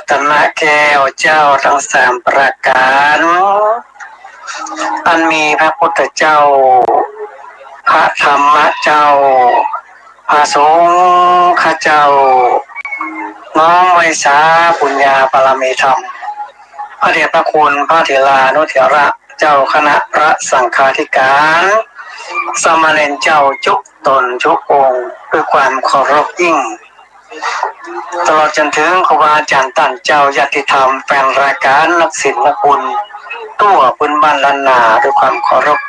ตนะแก้วเจ้าทั้งสามประการอันมีพระพุทธเจ้าพระธรรมเจ้าพระสงฆ์เจ้าน้อมไว้สาปุญญาบารมีธรรมพระเดชพระคุณพระเถรานุเถระเจ้าคณะพระสังฆาธิการสามเณรเจ้าจุกตนทุกองค์ด้วยความเคารพยิ่งตลอดจนถึงครูบาอาจารย์ท่านเจ้าญาติธรรมแฟนรายการนักศิลป์นักบุญตัวบุญบ้านล้านนาด้วยความเคารพ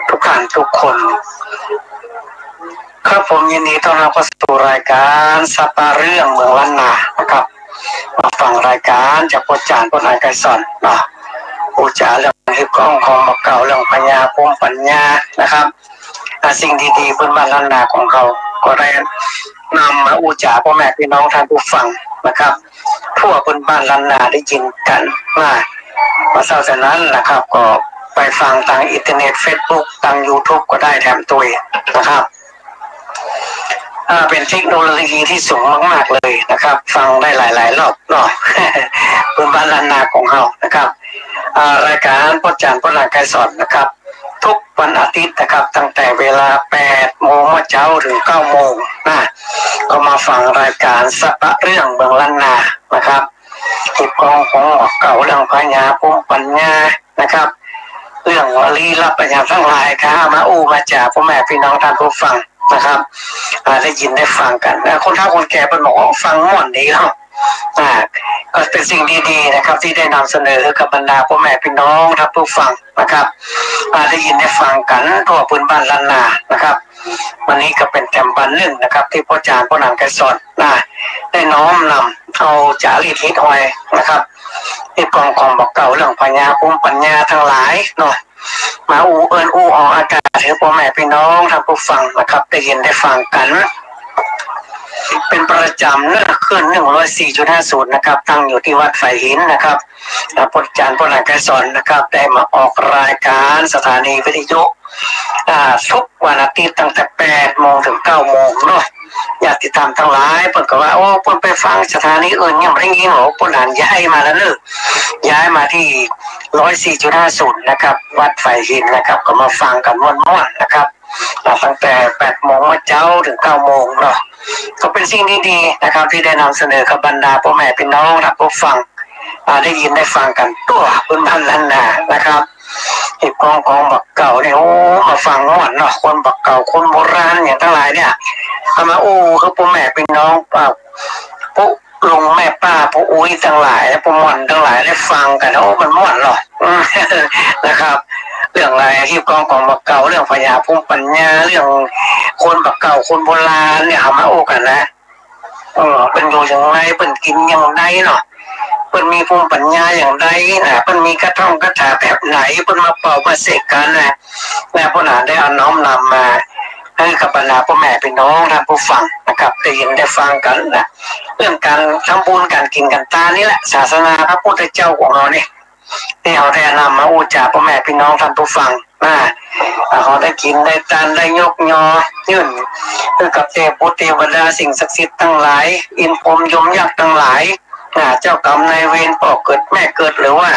ทุกท่านทุกคนครับผมยินดีต้อนรับเข้าสู่รายการสัปดาห์เรื่องเมืองล้านนานะครับมาฟังรายการจากอาจารย์พนายไกรสอนนะอุจาเรื่องฮิปกล้องของบักเก่าเรื่องปัญญาภูมิปัญญานะครับสิ่งดีๆบนบ้านล้านนาของเขาก็ได้นำมาอุจาพ่อแม่พี่น้องท่านผู้ฟังนะครับทั่วบนบ้านล้านนาได้ยินกันว่าเช้าจากนั้นนะครับก็ไปฟังทางอินเทอร์เน็ต Facebook ทาง YouTube ก็ได้แถมตัวนะครับเป็นเทคโนโลยีที่สูงมากๆเลยนะครับฟังได้หลายๆรอบเนาะบนบ้านล้านนาของเรานะครับรายการพ่อจานพ่อนายไกรสอนนะครับทุกวันอาทิตย์นะครับตั้งแต่เวลา 8 โมงเช้าถึง 9 โมงนะก็มาฟังรายการสัปดาห์เรื่องเมืองล้านนานะครับติดกองของเก่าเรื่องปัญญาภูมิปัญญานะครับเรื่องลี้ลับปัญญาทั้งหลายครับมามาจากพ่อแม่พี่น้องท่านผู้ฟังนะครับได้ยินได้ฟังกันคนเฒ่าคนแก่เป็นหมอฟังม่วนดีแล้วก็เป็นสิ่งดีๆนะครับที่ได้นำเสนอกับบรรดาพ่อแม่พี่น้องท่านผู้ฟังนะครับได้ยินได้ฟังกันทั่วพื้นบ้านล้านนานะครับวันนี้ก็เป็นแถมบันหนึ่งนะครับที่พ่อจารย์พ่อนางไกรสอนได้น้อมนำเอาจารีตฮิตหอยนะครับที่กองของบอกเก่าเรื่องปัญญาภูมิปัญญาทั้งหลายเนาะมาออกอากาศให้พ่อแม่พี่น้องท่านผู้ฟังนะครับได้ยินได้ฟังกันเป็นประจำเนื่อขึ้น104.50นะครับตั้งอยู่ที่วัดไฟหินนะครับพ่อจารย์พ่อนางไกรสอนนะครับได้มาออกรายการสถานีวิทยุทุกวันอาทิตย์ตั้งแต่ 8 โมงถึง 9 โมงเนาะญาติธรรมทั้งหลายเพิ่นก็ว่าโอ้เพิ่นไปฟังสถานีอื่นยังไม่ได้ยินหรอเพิ่นย้ายมาแล้วเนอะย้ายมาที่104.50นะครับวัดไฟหินนะครับก็มาฟังกันม่วนๆนะครับตั้งแต่ 8 โมงเช้าถึง 9 โมงเนาะก็เป็นสิ่งดีๆนะครับที่ได้นำเสนอกับบรรดาพ่อแม่พี่น้องรับผู้ฟังได้ยินได้ฟังกันตัวพื้นบ้านล้านนานะครับที่กองบักเก่าเนี่ยโอ้มาฟังม่วนเนาะคนบักเก่าคนโบราณอย่างทั้งหลายเนี่ยเอามาคือพ่อแม่พี่น้องผู้ลุงแม่ป้าผู้อุ้ยทั้งหลายผู้ม่วนทั้งหลายได้ฟังกันโอ้มันม่วนหรอนะครับเรื่องอะไรที่กองบักเก่าเรื่องพญาภูมิปัญญาเรื่องคนบักเก่าคนโบราณเนี่ยเอามากันนะเป็นอยู่อย่างไรเป็นกินอย่างไรเนาะเป็นมีภูมิปัญญาอย่างไรนะเป็นมีกระท่อมกระถาแบบไหนเป็นมาเป่ามาเสกกันนะพ่อหลานได้เอาน้อมนำมาให้กับบรรดาพ่อแม่พี่น้องท่านผู้ฟังนะครับได้ยินได้ฟังกันนะเรื่องการทำบุญการกินกันตานี่แหละศาสนาพระพุทธเจ้าของเราเนี่ยที่เขาได้นำมาจาพ่อแม่พี่น้องท่านผู้ฟังเขาได้กินได้ทานได้ยกยอยื่นคือกับเทพเทวดาสิ่งศักดิ์สิทธิ์ทั้งหลายอินพรหมยมยักษ์ทั้งหลายเจ้ากรรมนายเวรพ่อเกิดแม่เกิดหรือว่า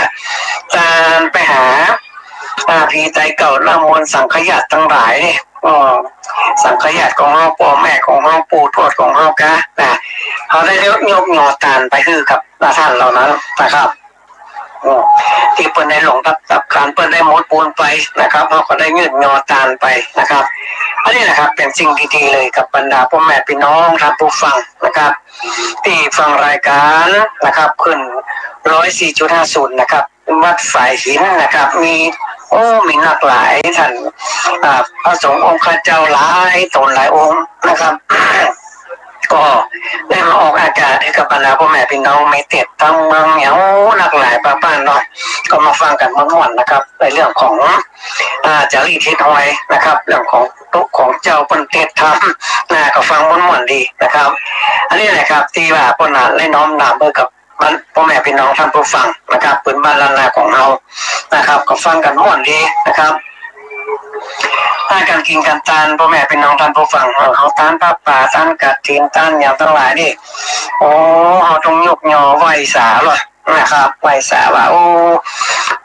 การไปหาผีใจเก่าน้ามนต์สังขยาทั้งหลายสังขยาของเราพ่อแม่ของเราปู่ทวดของเราเขาได้ยกยอทานไปคือกับท่านเหล่านั้นนะครับที่เปิ้นได้หลงตับขานเปิ้นได้หมดปูนไปนะครับเขาก็ได้ยืดยอตานไปนะครับอันนี้นะครับเป็นสิ่งดีๆเลยกับบรรดาพ่อแม่พี่น้องท่านผู้ฟังนะครับที่ฟังรายการนะครับขึ้น104.50นะครับวัดฝ่ายหินนะครับมีหลากหลายท่านพระสงฆ์องค์ข้าเจ้าหลายตนหลายองค์นะครับก็ได้มาออกอากาศให้กับบรรดาพ่อแม่พี่น้องไม่เต็ดทั้งเมืองเหนียวหลากหลายป้านเนาะก็มาฟังกันม่วนๆนะครับในเรื่องของจารีตฮิตหอยนะครับเรื่องของตุกของเจ้าปนเทศธรรมก็ฟังม่วนๆดีนะครับอันนี้แหละครับที่ว่าพ่อหลานได้น้อมนำกับพ่อแม่พี่น้องท่านผู้ฟังนะครับพื้นบ้านล้านนาของเรานะครับก็ฟังกันม่วนดีนะครับ ถ้าการกินการทานพ่อแม่เป็นน้องท่านผู้ฟังเขาทานผ้าป่าทานกัดถินทานอย่างทั้งหลายนี่โอ้เขาต้องยกยอไหวสาหรอนะครับไหวสาว่าโอ้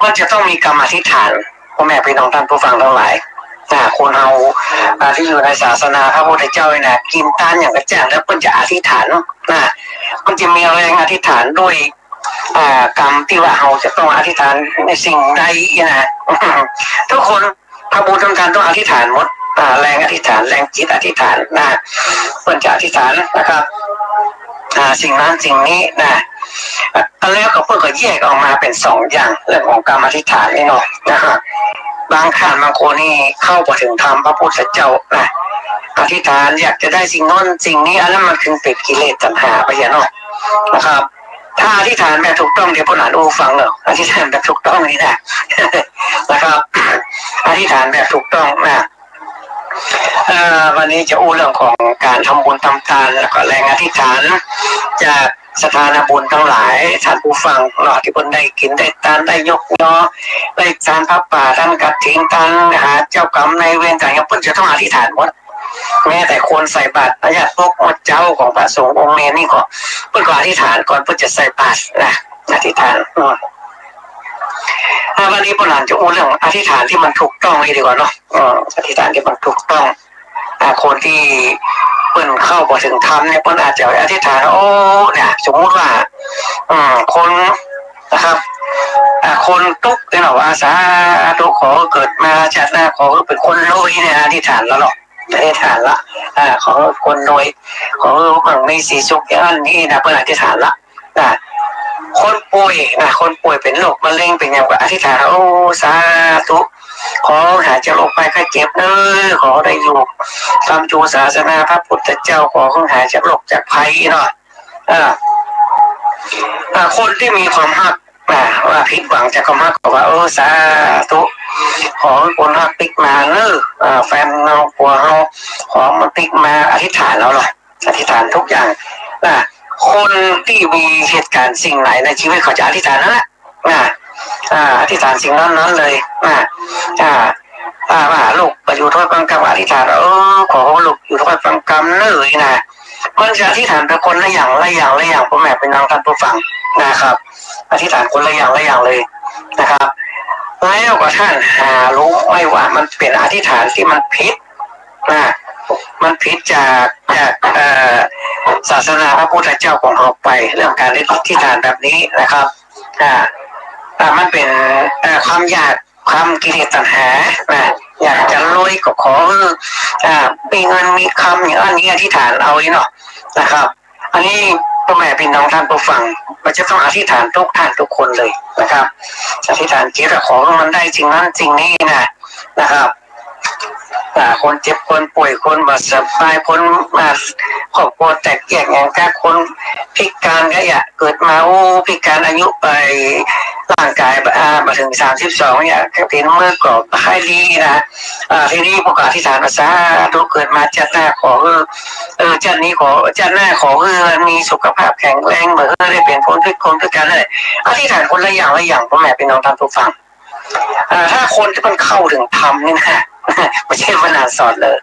มันจะต้องมีกรรมอธิษฐานพ่อแม่เป็นน้องท่านผู้ฟังทั้งหลายคนเอาที่อยู่ในศาสนาพระพุทธเจ้าเนี่ยกินทานอย่างกระจ่างแล้วเพิ่นจะอธิษฐานมันจะมีแรงอธิษฐานด้วยกรรมที่ว่าเราจะต้องอธิษฐานในสิ่งใดนะทุกคนพระบูชาการต้องอธิษฐานหมดแรงอธิษฐานแรงจิตอธิษฐานเพิ่นจะอธิษฐานนะครับสิ่งนั้นสิ่งนี้แล้วก็เพิ่นก็แยกออกมาเป็น2อย่างเรื่องของกรรมอธิษฐานนี่เนาะนะครับบางท่านบางคนนี่เข้าไปถึงธรรมพระพุทธเจ้าอธิษฐานอยากจะได้สิ่งนั้นสิ่งนี้อันนั้นมันคือเป็นกิเลสตัณหาไปอย่างเนาะนะครับถ้าอธิษฐานแบบถูกต้องเดี๋ยวพ่อหลานฟังเนาะอธิษฐานแบบถูกต้องนี่นะครับอธิษฐานแบบถูกต้องวันนี้จะอู้เรื่องของการทำบุญทำทานแล้วก็แรงอธิษฐานจากสถานบุญทั้งหลายท่านผู้ฟังเนาะที่คนได้กินได้ทานได้ยกยอได้ทานพระป่าท่านกัดทิ้งทานหาเจ้ากรรมในเวรต่างๆเพิ่นจะต้องอธิษฐานหมดแม้แต่คนใส่บาตรญาติพวกเจ้าของพระสงฆ์องค์เนรนี่ก็เพิ่นก็อธิษฐานก่อนเพิ่นจะใส่บาตรอธิษฐานวันนี้พ่อหลานจะอู้เรื่องอธิษฐานที่มันถูกต้องเลยดีกว่าเนาะอธิษฐานที่มันถูกต้องคนที่เปิ้นเข้าพอถึงธรรมเนี่ยเปิ้นอาจจะอธิษฐานโอ้เนี่ยสมมุติว่าคนนะครับคนทุกข์เนี่ยว่าสาธุขอเกิดมาชาติหน้าขอเป็นคนรวยเนี่ยอธิษฐานแล้วหรอกอธิษฐานละขอคนรวยขอมั่งมีสีสุขอย่างนี้นะเปิ้นอธิษฐานละคนป่วยคนป่วยเป็นโรคมะเร็งเป็นอย่างว่าอธิษฐานโอ้สาธุขอหายจากโรคภัยไข้เจ็บขอได้อยู่ตามจูศาสนาพระพุทธเจ้าขอหายจากโรคจากภัยเนาะคนที่มีความฮักว่าผิดหวังจากความฮักก็ว่าสาธุขอคนฮักติ๊กมาแฟนเราผัวเราขอมันติ๊กมาอธิษฐานแล้วหรออธิษฐานทุกอย่างคนที่มีเหตุการณ์สิ่งไหนในชีวิตเขาจะอธิษฐานนั่นแหละอธิษฐานสิ่งนั้นเลยว่าลูกไปอยู่ทอดฟังกรรมอธิษฐานขอลูกอยู่ทอดฟังกรรมเลยมันจะอธิษฐานเป็นคนละอย่างพ่อแม่เป็นน้องท่านผู้ฟังนะครับอธิษฐานคนละอย่างเลยนะครับแล้วก็ท่านหารู้ไม่ว่ามันเป็นอธิษฐานที่มันผิดมันผิดจากศาสนาพระพุทธเจ้าของเราไปเรื่องการอธิษฐานแบบนี้นะครับมันเป็นความอยากความกิเลสตัณหาอยากจะรวยก็ขอมีเงินมีคำอย่างนี้อธิษฐานเอาเนาะนะครับอันนี้พ่อแม่พี่น้องท่านผู้ฟังมันจะต้องอธิษฐานทุกท่านทุกคนเลยนะครับอธิษฐานจิตขอมันได้จริงนั้นจริงนี้นะครับคนเจ็บคนป่วยคนบาดเจ็บตายคนครอบครัวแตกแยกอย่างการคนพิการก็อย่าเกิดมาพิการอายุไปร่างกายมาถึง32เนี่ยเป็นเมื่อก่อนให้ดีทีนี้ประกาศที่ฐานภาษาตัวเกิดมาชาติหน้าขอชาตินี้ขอชาติหน้าขอมีสุขภาพแข็งแรงเหมือนได้เป็นพ้นทุกคนทุกการเลยอธิษฐานคนละอย่างพ่อแม่พี่น้องท่านผู้ฟังถ้าคนที่มันเข้าถึงธรรมนี่ไม่ใช่วนาสอนเลย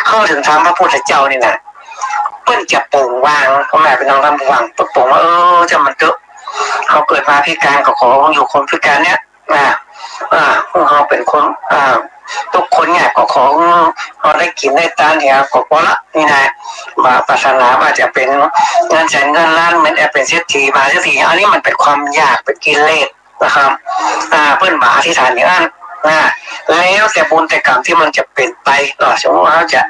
เข้าถึงธรรมพระพุทธเจ้านี่เปิ้นจะปล่งวางพ่อแม่เป็นน้องท่านผู้ฟังปล่งว่าจะมันเถอะเขาเกิดมาพิการก็ขออยู่คนพิการเนี้ยเขาเป็นคนทุกคนเนี่ยก็ขอเขาได้กินได้ทานเนี่ยก็พอละนี่มาปรารถนาว่าจะเป็นเงินแสนเงินล้านเหมือนเป็นเศรษฐีมาเศรษฐีอันนี้มันเป็นความอยากเป็นกิเลสนะครับเปิ้นมาอธิษฐานอย่างนั้นแล้วแต่บุญแต่กรรมที่มันจะเป็นไปสมมติว่าเขาจะ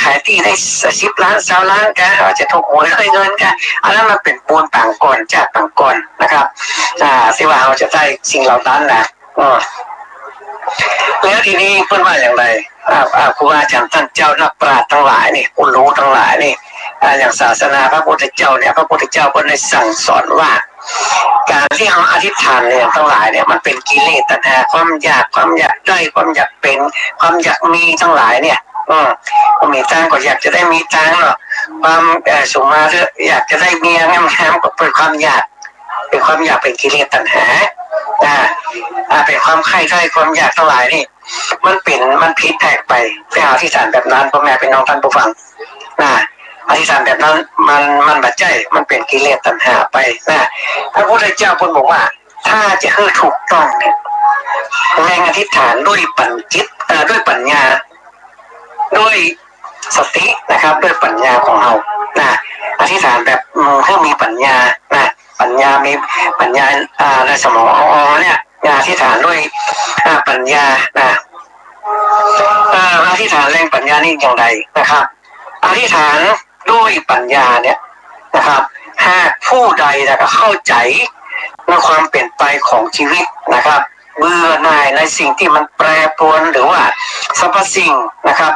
ขายที่ได้10 ล้าน20 ล้านกันเขาจะถูกหวยได้เงินกันอันนั้นมันเป็นบุญต่างก่อนจากต่างก่อนนะครับที่ว่าเขาจะได้สิ่งเหล่านั้นแล้วทีนี้เพื่อนว่าอย่างไรครูอาจารย์ท่านเจ้านักปราชญ์ทั้งหลายนี่ผู้รู้ทั้งหลายนี่อย่างศาสนาพระพุทธเจ้าเนี่ยพระพุทธเจ้าเพิ่นได้สั่งสอนว่าการที่เราอธิษฐานเนี่ยทั้งหลายเนี่ยมันเป็นกิเลสตัณหาความอยากได้ความอยากเป็นความอยากมีทั้งหลายเนี่ยมีตังก็อยากจะได้มีตังเนาะความสมมาเถอะอยากจะได้เมียงามๆก็เป็นความอยากเป็นกิเลสตัณหาเป็นความใคร่ความอยากทั้งหลายนี่ มันผิดแทกไปอธิษฐานแบบนั้นพ่อแม่เป็นน้องท่านผู้ฟังนะอธิษฐานแบบนั้นมันบัดใจมันเป็นกิเลสตัณหาไปนะพระพุทธเจ้าพูดบอกว่าถ้าจะให้ถูกต้องเนี่ยแรงอธิษฐานด้วยปัญจิตด้วยปัญญาด้วยสตินะครับด้วยปัญญาของเรานะอธิษฐานแบบให้มีปัญญานะปัญญามีปัญญาในสมองเนี่ยอธิษฐานด้วยปัญญานะอธิษฐานแรงปัญญานี่อย่างไรนะครับอธิษฐานด้วยปัญญาเนี่ยนะครับหากผู้ใดนะครับเข้าใจในความเปลี่ยนไปของชีวิตนะครับเบื่อหน่ายในสิ่งที่มันแปรปรวนหรือว่าสรรพสิ่งนะครับ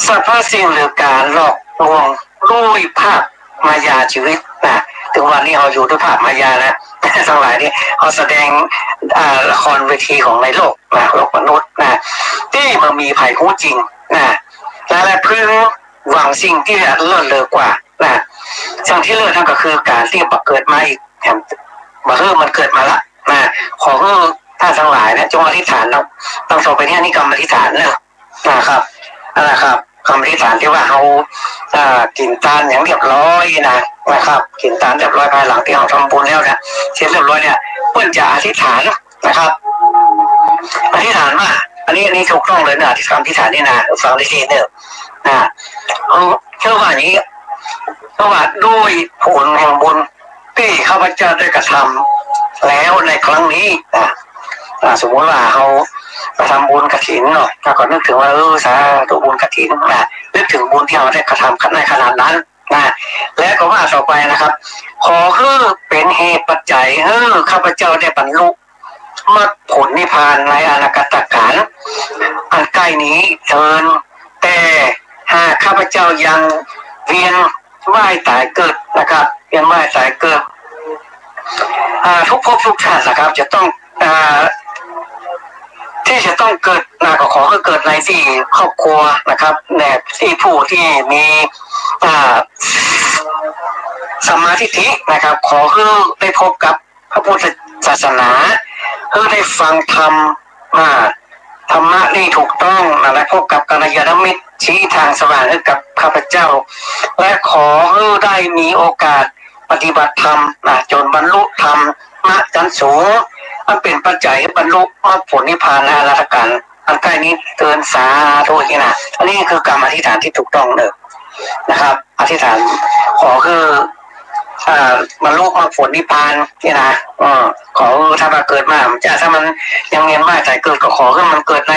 สรรพสิ่งหรือการหลอกลวงด้วยภาพมายาชีวิตนะถึงวันนี้เราอยู่ด้วยภาพมายานะทั้งหลายนี่เขาแสดงละครเวทีของในโลกนะโลกมนุษย์นะที่มันมีภัยคู่จริงนะและเพื่อหวังสิ่งที่เลิศเลอกว่านะสิ่งที่เลิศนั่นก็คือการที่บังเกิดมาอีกแถมมามันเกิดมาละนะขอให้ท่านทั้งหลายนะจงอธิษฐานเราต้องต่อไปนี้นี่กรรมอธิษฐานนะครับนะครับคำอธิษฐานที่ว่าเขากินทานอย่างเรียบร้อยนะครับกินทานเรียบร้อยภายหลังที่เขาทำบุญแล้วเนี่ยเสร็จเรียบร้อยเนี่ยเพื่อนจะอธิษฐานนะครับอธิษฐานว่าอันนี้ถูกต้องเลยนะที่คำอธิษฐานนี่นะฟังดีๆเนี่ยเชื่อว่าอย่างนี้เพราะว่าด้วยผลแห่งบุญที่ข้าพเจ้าได้กระทำแล้วในครั้งนี้สมมติว่าเขาไปทำบุญกฐินเนาะถ้าก่อนนึกถึงว่าสาธุบุญกฐินนึกถึงบุญที่เราได้กระทำในขนาดนั้นและก็ว่าต่อไปนะครับขอให้เป็นเหตุปัจจัยข้าพเจ้าได้บรรลุมรรคผลนิพพานในอนาคตการอันใกล้นี้เถิดแต่หากข้าพเจ้ายังเวียนว่ายตายเกิดนะครับเวียนว่ายตายเกิดทุกภพทุกชาตินะครับจะต้องที่จะต้องเกิดก็ขอให้เกิดในที่ครอบครัวนะครับแนบที่ผู้ที่มีสมาธินะครับขอให้ได้พบกับพระพุทธศาสนาให้ได้ฟังธรรมธรรมะนี่ถูกต้องและพบกับกัลยาณมิตรชี้ทางสว่างให้กับข้าพเจ้าและขอให้ได้มีโอกาสปฏิบัติธรรมจนบรรลุธรรมชั้นสูงมันเป็นปัจจัยบรรลุมรรคผลนิพพานในอนาคตการอันใกล้นี้เกินสาธุนะอันนี้คือกรรมอธิษฐานที่ถูกต้องเลยนะครับอธิษฐานขอคือบรรลุมรรคผลนิพพานนี่นะขอถ้ามาเกิดมาจะถ้ามันยังเงียนว่าใจเกิดก็ขอให้มันเกิดใน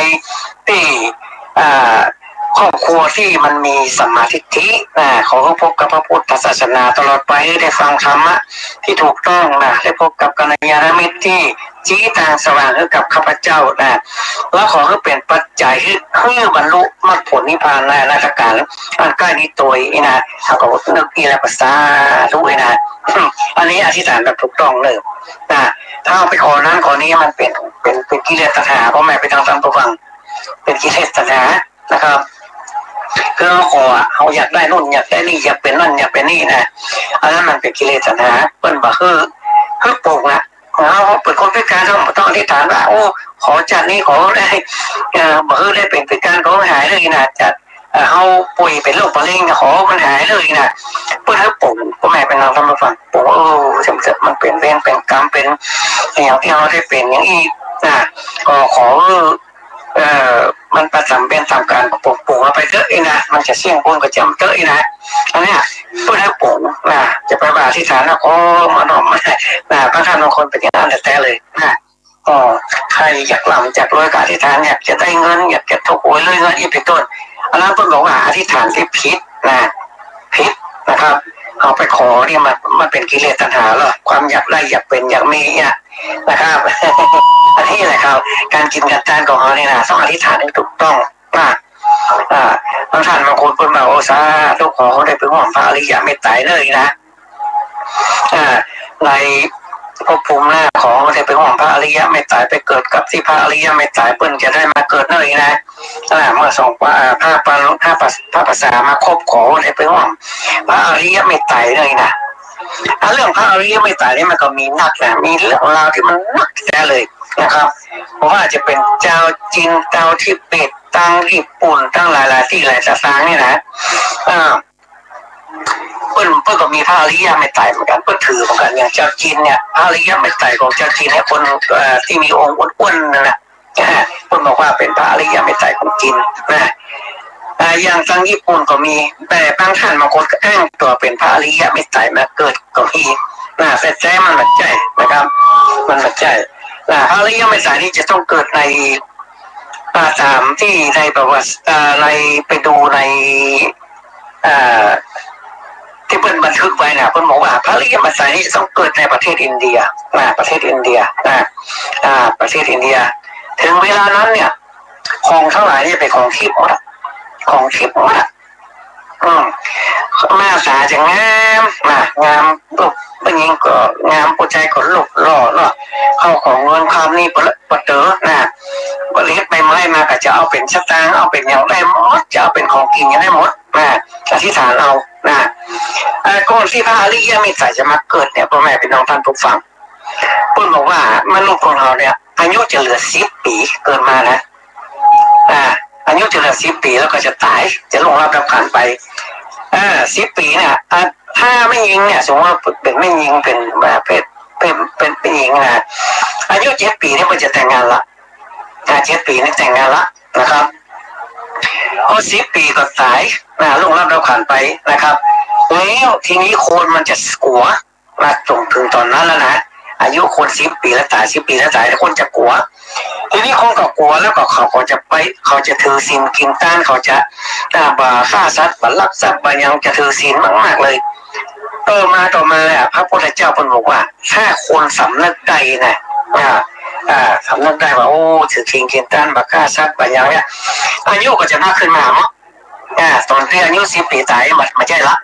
ที่ครอบครัวที่มันมีสัมมาทิฏฐิขอพบกับพระพุทธศาสนาตลอดไปได้ฟังธรรมะที่ถูกต้องได้พบกับกัลยาณมิตรที่ชี้ทางสว่างให้กับข้าพเจ้าแล้วขอให้เป็นปัจจัยให้บรรลุมรรคผลนิพพานในอนาคตการอันใกล้นี้ตัวนะเขาก็นึกอีละภาษาทุกนะอันนี้อธิษฐานแบบถูกต้องเลยถ้าเอาไปขอนั้นขอนี้มันเป็นกิเลสตัณหาเพราะแม่ไปทางตามตัวฟังเป็นกิเลสตัณหานะครับคือเราขอเขาอยากได้นู่นอยากได้นี่อยากเป็นนั่นอยากเป็นนี่นะอันนั้นมันเป็นกิเลสตัณหาเป็นบ่คือปลูกนะเราเป็นคนพิการต้องอธิษฐานว่าโอ้ขอจัดนี่ขอได้บ่ได้เป็นพิการขอหายเลยนะจัดเอาป่วยเป็นโรคมะเร็งขอมันหายเลยนะเพื่อให้ปลูกพ่อแม่เป็นเราทำมาฟังปลูกมันเป็นเวรเป็นกรรมเป็นอย่างที่เราได้เป็นอย่างนี้ก็ขอมันประจำเป็นตามการปลูกไปเถอะนะมันจะเสี่ยงปนก็จำเถอะนะอันนี้เพื่อให้ปลูกจะไปบาที่ฐานนะขอมาหน่อมพระท่านบางคนเป็นอย่างนั้นแต่เลยใครอยากหล่ำจากรวยการอธิษฐานอยากจะได้เงินอยากจะถูกหวยเลยเงินอีกเป็นต้นอันนั้นเพิ่งบอกว่าอธิษฐานที่ผิดนะครับเอาไปขอเนี่ยมันเป็นกิเลสตัณหาเหรอความอยากได้อยากเป็นอยากมีนะครับอันนี้แหละครับการกินการทานของเขาเนี่ยนะต้องอธิษฐานให้ถูกต้องบางท่านบางคนพูดมาโอ้สาธุขอเขาได้เป็นห่วงพระอริยะไม่ตายเลยนะในภพภูมิหน้าของได้เป็นห่วงพระอริยะไม่ตายไปเกิดกับที่พระอริยะไม่ตายเปิ้นจะได้มาเกิดเลยนะเมื่อส่งพระภาษามาครบขอได้เป็นห่วงพระอริยะไม่ตายเลยนะเรื่องพระอริยะไม่ตายนี่มันก็มีนักนะมีเรื่องราวที่มันนักแท้เลย นะครับเพราะว่าจะเป็นเจ้าจีนเจ้าทิเบตตั้งญี่ปุ่นตั้งหลายๆที่หลายสถานนี่นะเปิ้นก็มีพระอริยเมตไตรเหมือนกันเปิ้นถือเหมือนกันอย่างเจ้าจีนเนี่ยพระอริยเมตไตรของเจ้าจีนให้คนที่มีองค์อ้วนๆนั่นแหละเปิ้นบอกว่าเป็นพระอริยเมตไตรของจีนนะอย่างทางญี่ปุ่นก็มีแต่บางท่านบางคนก็อ้างตัวเป็นพระอริยเมตไตรมาเกิดก็มีแต่ใจมันหนักใจนะครับมันหนักใจพระอริยเมตไตรนี่จะต้องเกิดในตามที่ในประวัติในไปดูในที่เพิ่นบันทึกไว้นะเพิ่นบอกว่าพระอริยเมตไตรนี่จะต้องเกิดในประเทศอินเดียประเทศอินเดียประเทศอินเดียถึงเวลานั้นเนี่ยของทั้งหลายนี่เป็นของทิพย์หมดของทิพย์หมดแม่สาจะงามงามลูกผู้หญิงก็งามผู้ชายก็ลุกหล่อเนาะเข้าของเงินคำนี่ปะเต๋อบริษัทใบไม้มาก็จะเอาเป็นสตางค์เอาเป็นอย่างได้หมดจะเอาเป็นของกินอย่างได้หมดอธิษฐานเอาก่อนที่พระอริยเมตไตรจะมาเกิดเนี่ยพ่อแม่พี่น้องท่านผู้ฟังพูดบอกว่ามนุษย์ของเราเนี่ยอายุจะเหลือ10 ปีเกิดมานะอายุจะเหลือ10 ปีแล้วก็จะตายจะลงรับขันไป10 ปีเนี่ยถ้าไม่ยิงเนี่ยสมมติว่าเป็นไม่ยิงเป็นเป็นหญิงนะอายุ7 ปีเนี่ยมันจะแต่งงานละ7 ปีนี่แต่งงานละนะครับพอ10 ปีก็ตายลงรับขันไปนะครับแล้วทีนี้คนมันจะกลัวจนถึงตอนนั้นแล้วนะอายุคน10 ปีแล้วตาย10 ปีแล้วตายคนจะกลัวทีนี้คนก็กลัวแล้วก็เขาจะถือศีลกินต้านเขาจะฆ่าสัตว์ลักทรัพย์ยังจะถือศีลมากๆเลยต่อมาพระพุทธเจ้าพูดบอกว่าถ้าคนสำนึกได้นะสำนึกได้ว่าโอ้ถือศีลกินต้านฆ่าสัตว์อย่างเนี้ยอายุก็จะมากขึ้นมาเนาะตอนที่อายุ10 ปีตายมันไม่ใช่ละ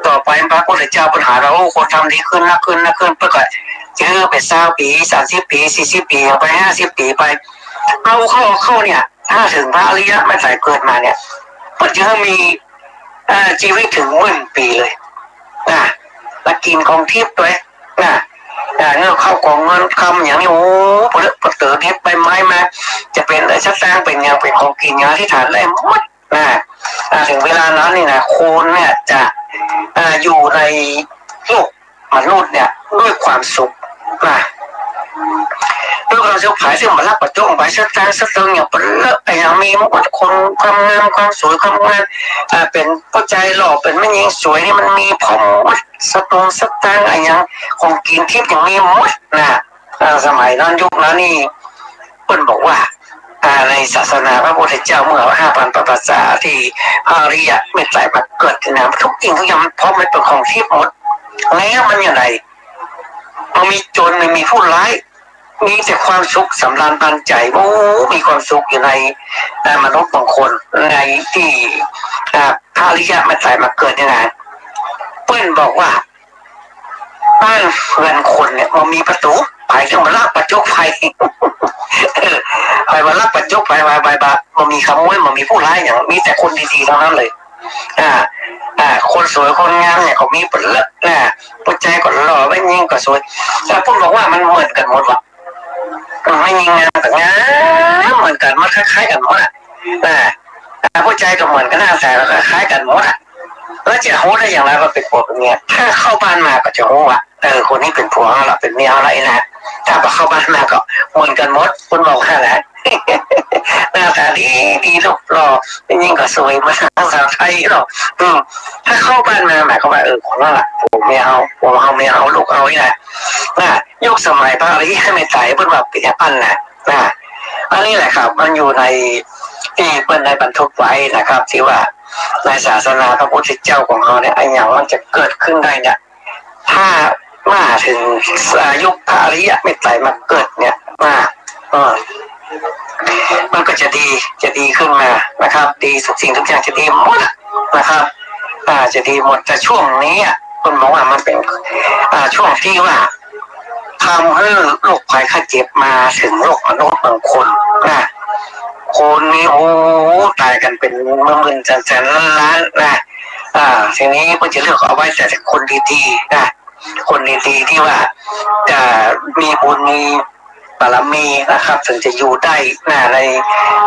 ต่อไปพระพุทธเจ้าปัญหาเราคนทำดีขึ้นนักขึ้นเพื่อจะไป20 ปี30 ปี40 ปีไป50 ปีไปเอาเข้าเนี่ยถ้าถึงพระอริยเมตไตรเกิดมาเนี่ยมันจะมีชีวิตถึง10,000 ปีเลยแล้วกินของทิพย์ด้วยเงื่อเข้าของเงินคำอย่างนี้โอ้ปะเต๋อทิพย์ใบไม้มาจะเป็นอะไรชัดแจ้งเป็นอย่างเป็นของกินอย่างที่ฐานได้หมดถึงเวลานั้นนี่นะคนเนี่ยจะอยู่ในโลกมนุษย์เนี่ยด้วยความสุขด้วยความสุขภายซึ่งมารับประจงไปสักตั้งอย่างเป็นเลิศอย่างมีมดคนความงามความสวยความงามเป็นผู้ใจหล่อเป็นไม่ยิงสวยนี่มันมีผมสตังอะไรอย่างของกินทิพย์อย่างมีมดสมัยนั้นยุคนั้นนี่เพิ่นบอกว่าในศาสนาพระพุทธเจ้าเมื่อ5,000 ประวัติศาสตร์ที่พระอริยเมตไตรมาเกิดขึ้นนะทุกสิ่งทุกอย่างพร้อมเป็นของทิพย์หมดแล้วมันอย่างไรมันมีจนมีผู้ร้ายมีแต่ความสุขสำราญปันใจโอ้มีความสุขอยู่ในมนุษย์บางคนในที่พระอริยเมตไตรมาเกิดเนี่ยนะเปิ้ลบอกว่าบ้านเรือนคนเนี่ยมันมีประตูภายซึ่งมันลากประจกไฟไปมาลักปัจจุบันไปมันมีขโมยมันมีผู้ร้ายอย่างมีแต่คนดีๆเท่านั้นเลยคนสวยคนงามเนี่ยเขามีผลเลิศผู้ใจก็หล่อไม่ยิงก็สวยแต่พูดบอกว่ามันเหมือนกันหมดว่ะไม่ยิงงามแต่งามเหมือนกันมันคล้ายๆกันหมดผู้ใจก็เหมือนกันหน้าแต่คล้ายกันหมดแล้วจะโหได้อย่างไรว่าเป็นผัวเป็นเมียถ้าเข้าบ้านมาก็จะโหว่าคนนี้เป็นผัวเราเป็นเมียอะไรนะถ้าพอเข้าบ้านมาก็เหมือนกันหมดคุณบอกแค่ไหนหน้าตาดีลูกหล่อเป็นยิ่งก็สวยมาภาษาไทยหรอกถ้าเข้าบ้านมาหมายความว่าคนนั้นแหละผมไม่เอาไม่เอาลูกเอาไงยุคสมัยพระอริยเมตไตรเพิ่นว่าเป็นอันอันนี้แหละครับมันอยู่ในที่เพิ่นได้บันทึกไว้นะครับที่ว่าในศาสนาพระพุทธเจ้าของเราเนี่ยไอ้อย่างมันจะเกิดขึ้นได้เนี่ยถ้ามาถึงยุคพระอริยเมตไตรมาเกิดเนี่ยมันก็จะดีขึ้นมานะครับดีทุกสิ่งทุกอย่างจะดีหมดนะครับจะดีหมดแต่ช่วงนี้คนบอกว่ามันเป็นช่วงที่ว่าทำให้โรคภัยไข้เจ็บมาถึงโลกมนุษย์บางคนคนนี้โอ้ตายกันเป็นหมื่นแสนล้านทีนี้ก็จะเลือกเอาไว้แต่คนดีๆคนดีๆที่ว่าจะมีบุญมี บารมีนะครับถึงจะอยู่ได้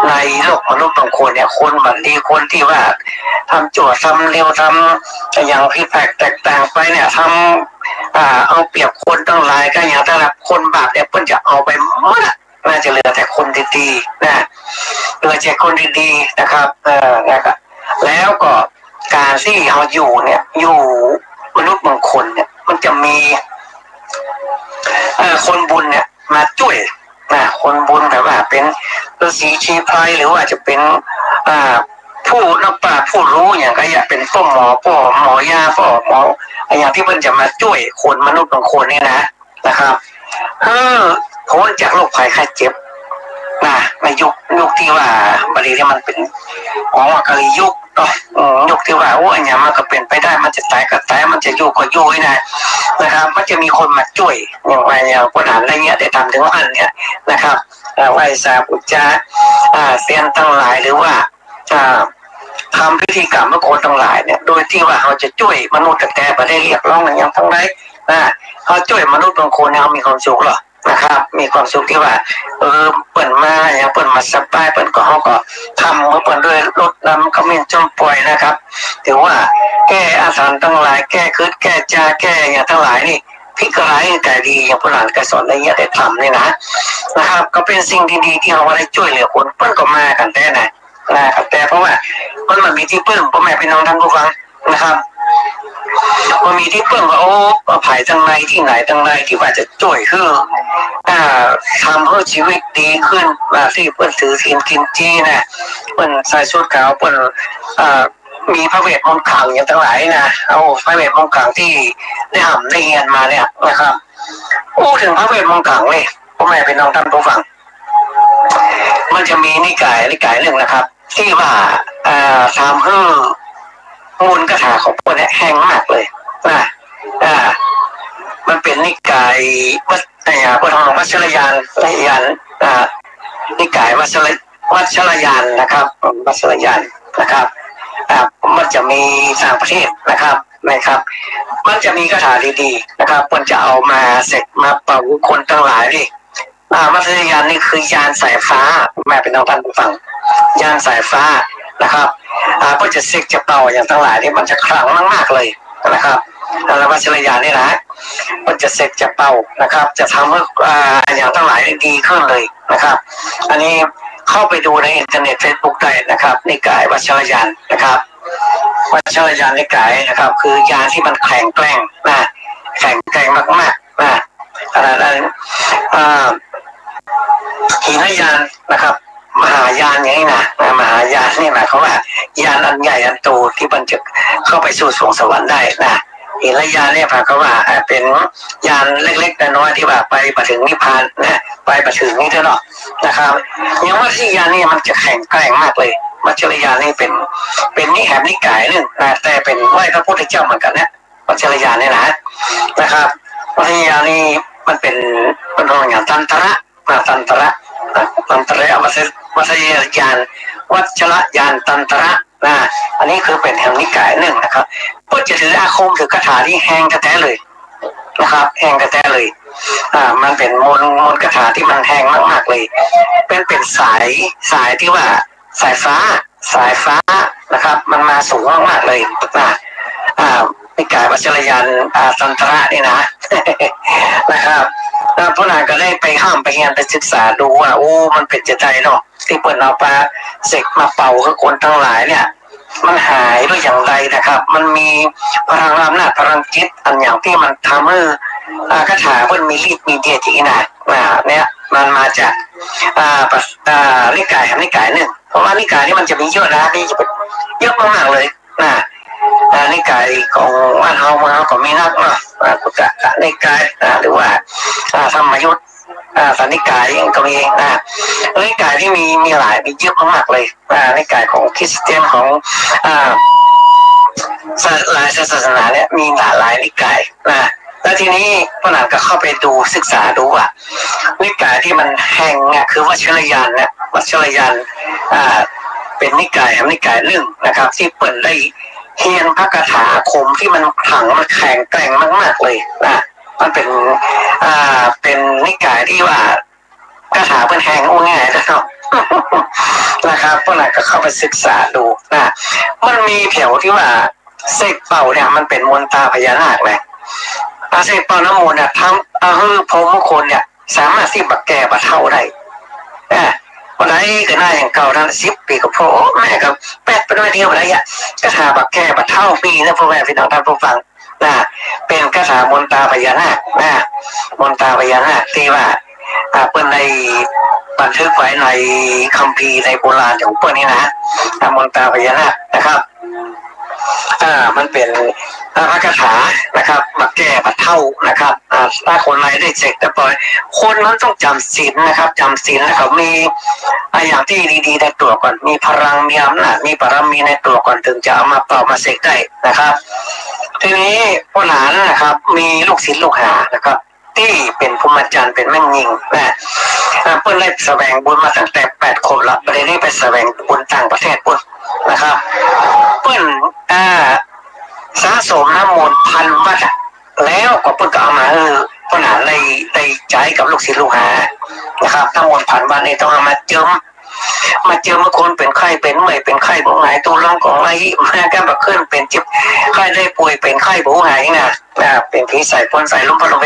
ในโลกมนุษย์บางคนเนี่ยคนบัดดีคนที่ว่าทำจั่วทำเร็วทำอย่างผิดแปลกแตกต่างไปเนี่ยทำเอาเปรียบคนทั้งหลายก็อย่างถ้าคนบาปเนี่ยเพิ่นจะเอาไปหมดน่าจะเหลือแต่คนดีๆนะเหลือแต่คนดีๆนะครับนะครับแล้วก็การที่เราอยู่เนี่ยอยู่มนุษย์บางคนเนี่ยมันจะมีคนบุญเนี่ยมาช่วยคนบุญแบบว่าเป็นฤาษีชีพายหรือว่าจะเป็นผู้นักปราชญ์ผู้รู้อย่างก็อยากเป็นพ่อหมอยาพ่อหมออย่างที่มันจะมาช่วยคนมนุษย์บางคนนี่นะครับพ้นจากโรคภัยไข้เจ็บในยุคที่ว่าบริที่มันเป็นกะลียุคยุคที่ว่าโอ้ยเนี่ยมันก็เป็นไปได้มันจะตายก็ตายมันจะอยู่ก็อยู่นะครับมันจะมีคนมาช่วยอย่างไรอย่างพวกนั้นอะไรเงี้ยได้ทำถึงอันเนี่ยนะครับไหว้สาพุจาเซียนทั้งหลายหรือว่าทำพิธีกรรมมงคลทั้งหลายเนี่ยโดยที่ว่าเขาจะช่วยมนุษย์แต่ไม่ได้เรียกร้องอย่างทั้งหลายเขาช่วยมนุษย์บางคนเขามีความสุขหรอนะครับมีความสุขที่ว่าเปิดมาอย่างเปิดมาสบายเปิดก็เขาก็ทำเมื่อเปิดด้วยรถน้ำเขาไม่จมปล่อยนะครับถือว่าแก้อาถรรพ์ทั้งหลายแก้คืดแก้จาแก้อย่างทั้งหลายนี่พิกร้ายแต่ดีอย่างพระหลานกระสอนอะไรเงี้ยได้ทำนี่นะครับก็เป็นสิ่งดีๆที่เราได้ช่วยเหลือคนเปิ้ลก็มากันแต่นะครับแต่เพราะว่ามันมีที่เปิ้ลพ่อแม่พี่น้องท่านผู้ฟังนะครับมันมีที่เปิ้ลว่าโอ้ภัยทางในที่ไหนทางในที่ว่าจะช่วยคือทำให้ชีวิตดีขึ้นที่เปิ้ลถือศีลกินจีนะเปิ้ลใส่ชุดขาวเปิ้ลมีพระเวทมนต์ขลังอย่างทั้งหลายเอาพระเวทมนต์ขลังที่ได้ทำได้เรียนมาเนี่ยนะครับถึงพระเวทมนต์ขลังเลยพ่อแม่พี่น้องท่านผู้ฟังมันจะมีนิกายหนึ่งนะครับที่ว่าทำให้มูลกถาของพวกนี้แห้งมากเลยมันเป็นนิกายวัชรยานนิกายวัชรยานนะครับวัชรยานนะครับมันจะมีต่างประเทศนะครับมันจะมีคาถาดีๆนะครับมันจะเอามาเสกมาเป่าคนทั้งหลายดิวัชรยานนี่คือยานสายฟ้าแม่เป็นน้องท่านผู้ฟังยานสายฟ้านะครับก็จะเสกจะเป่าอย่างทั้งหลายนี่มันจะคลั่งมากๆเลยนะครับแล้ววัชรยานนี่มันจะเสกจะเป่านะครับจะทำให้อย่างทั้งหลายดีขึ้นเลยนะครับอันนี้เข้าไปดูในอินเทอร์เน็ต Facebook ได้นะครับนิกายวัชรยานนะครับวัชรยานนิกายนะครับคือยานที่มันแข็งแกร่งแข็งแกร่งมากๆขนาดนั้นหินยานนะครับมหายานอย่างนี้มหายานนี่หมายความว่ายานอันใหญ่อันโตที่มันจะเข้าไปสู่สวงสวรรค์ได้หินยานเนี่ยหมายความว่าเป็นยานเล็กๆน้อยๆที่ว่าไปถึงนิพพานไปถึงนี่เท่านั้นนะครับอย่างว่าที่ยานนี่มันจะแข็งแกร่งมากเลยวัชรยานนี่เป็นนิแหมนิกายนึงแต่เป็นไหว้พระพุทธเจ้าเหมือนกันวัชรยานนี่นะครับวัชรยานนี่มันเป็นอย่างตันตระตันตระวัชรยานวัชรยานตันตระอันนี้คือเป็นแห่งนิกายหนึ่งนะครับก็จะถืออาคมถือคาถาที่แห้งกระแทเลยนะครับแห้งกระแทเลยมันเป็นมนคาถาที่มันแห้งมากๆเลยเป็นสายที่ว่าสายฟ้านะครับมันมาสูงมากๆเลยนิกายวัชรยานตันตระนี่นะครับพระนางก็ได้ไปห้ามไปเรียนไปศึกษาดูว่ามันเป็นใจเนาะที่เปิดเอาปลาเสกมาเป่าคือคนทั้งหลายเนี่ยมันหายด้วยอย่างไรนะครับมันมีพลังอำนาจพลังจิตอันอย่างที่มันทำให้คาถาเพิ่นมีฤทธิ์มีเดชที่เนี่ยมันมาจากนิกายหนึ่งเพราะว่านิกายนี่มันจะมีเยอะนี่จะเป็นเยอะมากๆเลยนิกายของบ้านเฮาก็มีนักพุทธนิกายหรือว่าธรรมยุทธสันนิกายก็มีนิกายที่มีเยอะมากเลยนิกายของคริสเตียนของหลายศาสนาเนี่ยมีหลายนิกายแล้วทีนี้พระนางก็เข้าไปดูศึกษาดูว่านิกายที่มันแห้งคือวัชรยานวัชรยานเป็นนิกายหนึ่งนะครับที่เปิดได้เฮียนพระคาถาอาคมที่มันขลังมันแข็งแกร่งมากๆเลยมันเป็นนิกายที่ว่า คาถาเป็นแหงง่ายนะเนาะ นะครับพวกนั้นก็เข้าไปศึกษาดูนะมันมีแถวที่ว่าเสกเป่าเนี่ยมันเป็นมนตราพญานาคเลยอาเสกเป่าน้ำมนต์เนี่ยทำพรหมมงคลเนี่ยสามารถที่บักแก่บัดเท่าได้วันไหนก็น่าอย่างเก่าทั้ง10 ปีกับพ่อแม่กับแปดไปด้วยเดียวอะไรอ่ะคาถาบักแก่บัดเท่าปีนะพ่อแม่พี่น้องท่านผู้ฟังนะเป็นคาถามนตราพญานาคนะมนตราพญานาคที่ว่าเป็นในบันทึกไว้ในคัมภีร์ในโบราณของพวกนี้นะมนตราพญานาคนะครับมันเป็นพระคาถานะครับมาแก้บัดเท่านะครับถ้าคนไหนได้เสกแต่ปล่อยคนนั้นต้องจำศีลนะครับจำศีลนะครับมีอย่างที่ดีๆในตัวก่อนมีพลังมีอำนาจมีบารมีในตัวก่อนถึงจะเอามาเป่ามาเสกได้นะครับทีนี้พวกหลานนะครับมีลูกศิษย์ลูกหานะครับที่เป็นภูมิจันทร์เป็นแม่งยิงนะเพื่อนได้แสวงบุญมาตั้งแต่8 ขวบละประเด็นนี้ไปแสวงบุญต่างประเทศปุ่นนะครับเพื่อนสะสมน้ำมนต์1,000 วัดแล้วก็เพื่อนก็เอามาพวกหลานได้ใจกับลูกศิษย์ลูกหานะครับน้ำมนต์1,000 วัดนี่ต้องเอามาเจิมบางคนเป็นไข้เป็นเมื่อยเป็นไข้บุ๋งหายตัวร้องของอะไรมาแก้บักขึ้นเป็นจิบไข้ได้ป่วยเป็นไข้บุ๋งหายนะเป็นผีใส่พ่นใส่ลมพัดลมไป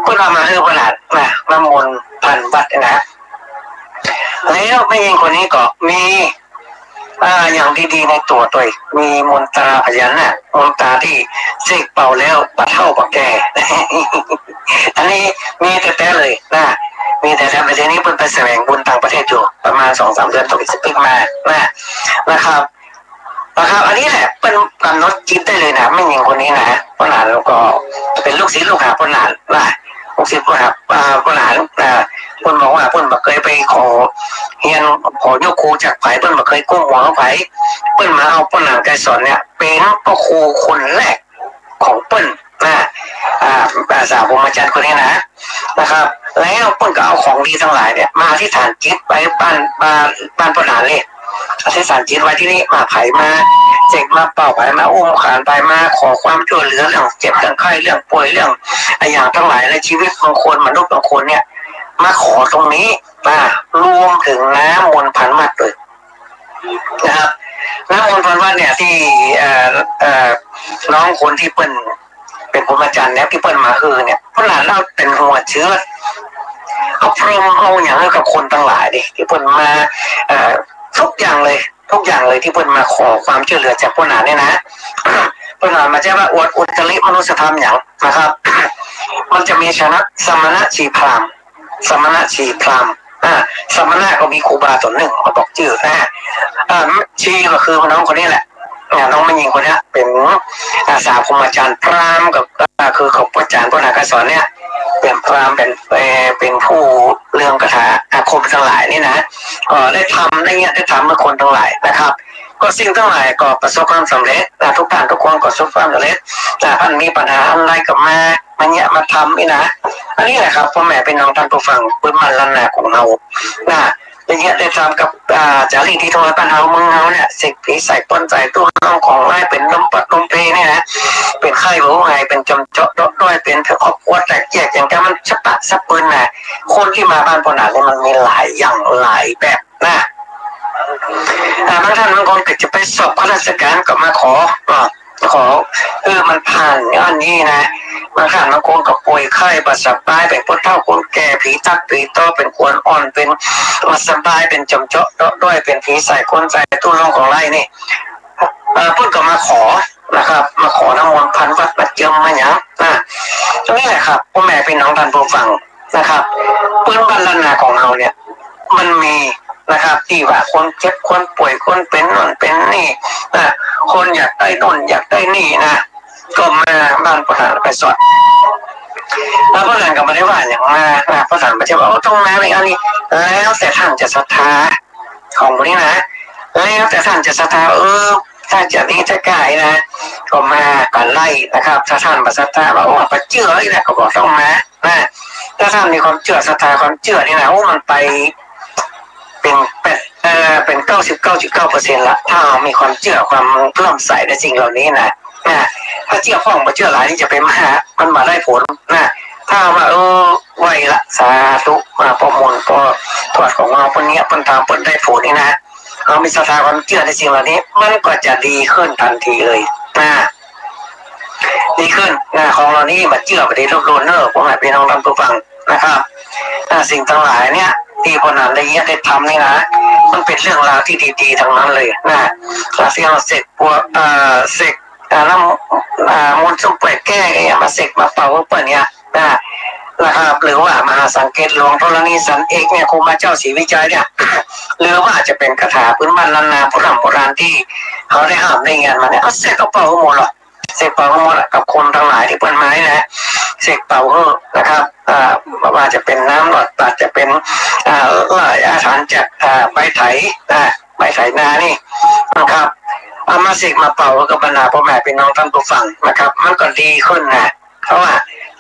ก็นำมาขนาดน้ำมนต์1,000 วัดนะแล้วไม่ยิงคนนี้ก็มีอย่างดีๆในตัวมีมนตราพญานาคมนตราที่เสกเป่าแล้วปะเท่าปะแก่อันนี้มีแต่เลยนะมีแต่ทำประเทศนี้เพิ่งไปแสวงบุญต่างประเทศอยู่ประมาณ2-3 เดือนต้องสปิกมานะครับอันนี้แหละเป็นกำหนดจิตได้เลยนะไม่ยิงคนนี้นะพ่อหลานแล้วก็เป็นลูกศิษย์ลูกหาพ่อหลานลูกศิษย์พ่อหาพ่อหลานพ่นบอกว่าพ่นบอกเคยไปขอเฮียนขอยกครูจากไผ่พ่นบอกเคยกู้หัวไผ่เปิ้นมาเอาพ่อหลานไกรสอนเนี่ยเป็นพ่อครูคนแรกของเปิ้ลสาวพรหมจรรย์คนนี้นะครับแล้วเปิ้ลก็เอาของดีทั้งหลายเนี่ยมาที่ฐานจิตไปบ้านพ่อหลานเลยอธิษฐานจิตไว้ที่นี่มาไผ่มาเจ็กมาเป่าไผ่มาอุ้มขานไปมาขอความช่วยเหลือเรื่องเจ็บเรื่องไข้เรื่องป่วยเรื่องอย่างทั้งหลายในชีวิตของคนมนุษย์บางคนเนี่ยมาขอตรงนี้รวมถึงน้ำมนต์1,000 วัดเลยนะครับน้ำมนต์1,000 วัดเนี่ยที่น้องคนที่เป็นพรหมจรรย์เนี่ยที่เปิ้ลมาเนี่ยเพราะหลานเราเป็นหัวเชื้อเอาพรหมเอาอย่างนั้นกับคนทั้งหลายดิที่เปิ้ลมาทุกอย่างเลยที่เปิ้ลมาขอความช่วยเหลือจากพวกหลานเนี่ยนะพวกหลานมาแจ้งว่าอวดอุตริมนุษยธรรมอย่างนะครับมันจะมีสมณะชีพรามสมณะก็มีครูบาตัวหนึ่งมาบอกชื่อชีก็คือน้องคนนี้แหละน้องมันยิงคนนี้เป็นสาวพรหมจรรย์พราหมณ์กับคือเขาอาจารย์พระนาคสอนเนี่ยเป็นพราหมณ์เป็นผู้เรื่องคาถาอาคมทั้งหลายนี่นะก็ได้ทำได้ทำเมื่อคนทั้งหลายนะครับก็สิ่งทั้งหลายก็ประสบความสำเร็จทุกท่านทุกคนก็ประสบความสำเร็จแต่ท่านมีปัญหาอะไรกับมาทำนี่นะอันนี้แหละครับพ่อแม่เป็นน้องท่านผู้ฟังปืนมันลันนาของเราอย่างเงี้ยได้ทำกับจารีที่โทรปัญหาเมืองเราเนี่ยสิผีใส่ต้นใจตัวน้องของไล่เป็นลมปัดลมเพเนี่ยนะเป็นไข้หัวไงเป็นจำเจาะด้วยเป็นครอบครัวแตกแยกอย่างกันมันชับปะซับปืนนะคนที่มาบ้านพ่อหนาเนี่ยมันมีหลายอย่างหลายแบบบางท่านบางคนเกิดจะไปสอบข้าราชการก็มาขอมันผ่านอันนี้นะบางท่านบางคนก็ป่วยไข้บาดสบายเป็นคนเฒ่าคนแก่ผีตักผีโตเป็นควนอ่อนเป็นมาสบายเป็นจำเจาะด้วยเป็นผีใส่คนใส่ตู้รองของไร่นี่เพิ่นก็มาขอนะครับมาขอน้ำมนต์1,000 วัดมาเจิมมาอย่างตรงนี้แหละครับพ่อแม่พี่น้องท่านผู้ฟังนะครับปืนบรรณาของเราเนี่ยมันมีนะครับที่ว่าคนเจ็บคนป่วยคนเป็นนั่นเป็นนี่คนอยากได้นู่นอยากได้นี่ก็มาบ้านประธานไปสอนแล้วประธานก็ไม่ได้ว่าอย่างมาประธานไม่ใช่ว่าต้องมาในอันนี้แล้วแต่ท่านจะศรัทธาของพวกนี้นะแล้วแต่ท่านจะศรัทธาถ้าจะนี้จะกายนะก็มากันไล่นะครับถ้าท่านมาศรัทธาว่าไปเชื่อเลยนะก็บอกต้องมาถ้าท่านมีความเชื่อศรัทธาความเชื่อนี่นะมันไปเป็น99.9% ละถ้ามีความเชื่อความเพิ่มใส่ในสิ่งเหล่านี้นะถ้าเชื่อฟ้องมาเชื่อหลายนี่จะเป็นมันมาได้ผลถ้าว่าไหวละ สาธุมาประมวลก็ตรวจของเราคนนี้คนทำคนได้ผลนี่นะเรามีศรัทธาความเชื่อในสิ่งเหล่านี้มันก็จะดีขึ้นทันทีเลยนะดีขึ้นนะของเรานี้มาเชื่อไปในรูปโรนเนอร์ผมให้พี่น้องทำตัวฟังนะครับสิ่งทั้งหลายเนี่ยที่พนันได้เยอะได้ทำนี่นะมันเป็นเรื่องราวที่ดีๆทั้งนั้นเลยนะแล้วที่เราเสกพวกเสกน้ำมนต์สุ่มเปิดแก้เนี่ยมาเสกมาเป่าเปิดเนี่ยนะครับหรือว่ามหาสังเกตหลวงธรณีสันเอกเนี่ยครูมาเจ้าศรีวิจัยเนี่ยหรือว่าจะเป็นคาถาพื้นบ้านล้านนาโบราณที่เขาได้ห้ามได้งานมาเนี่ยเอาเสกเอาเป่าหมดหรอเสกเป่าหมดกับคนทั้งหลายที่เปิ้นไม้นะเสกเป่านะครับว่าจะเป็นน้ำหลอดตัดจะเป็นลายอาถรรพ์จากใบไถใบไถนานี่นะครับเอามาเสกมาเป่ากับบรรดาพ่อแม่พี่น้องท่านผู้ฟังนะครับมันก็ดีขึ้นนะเพราะว่า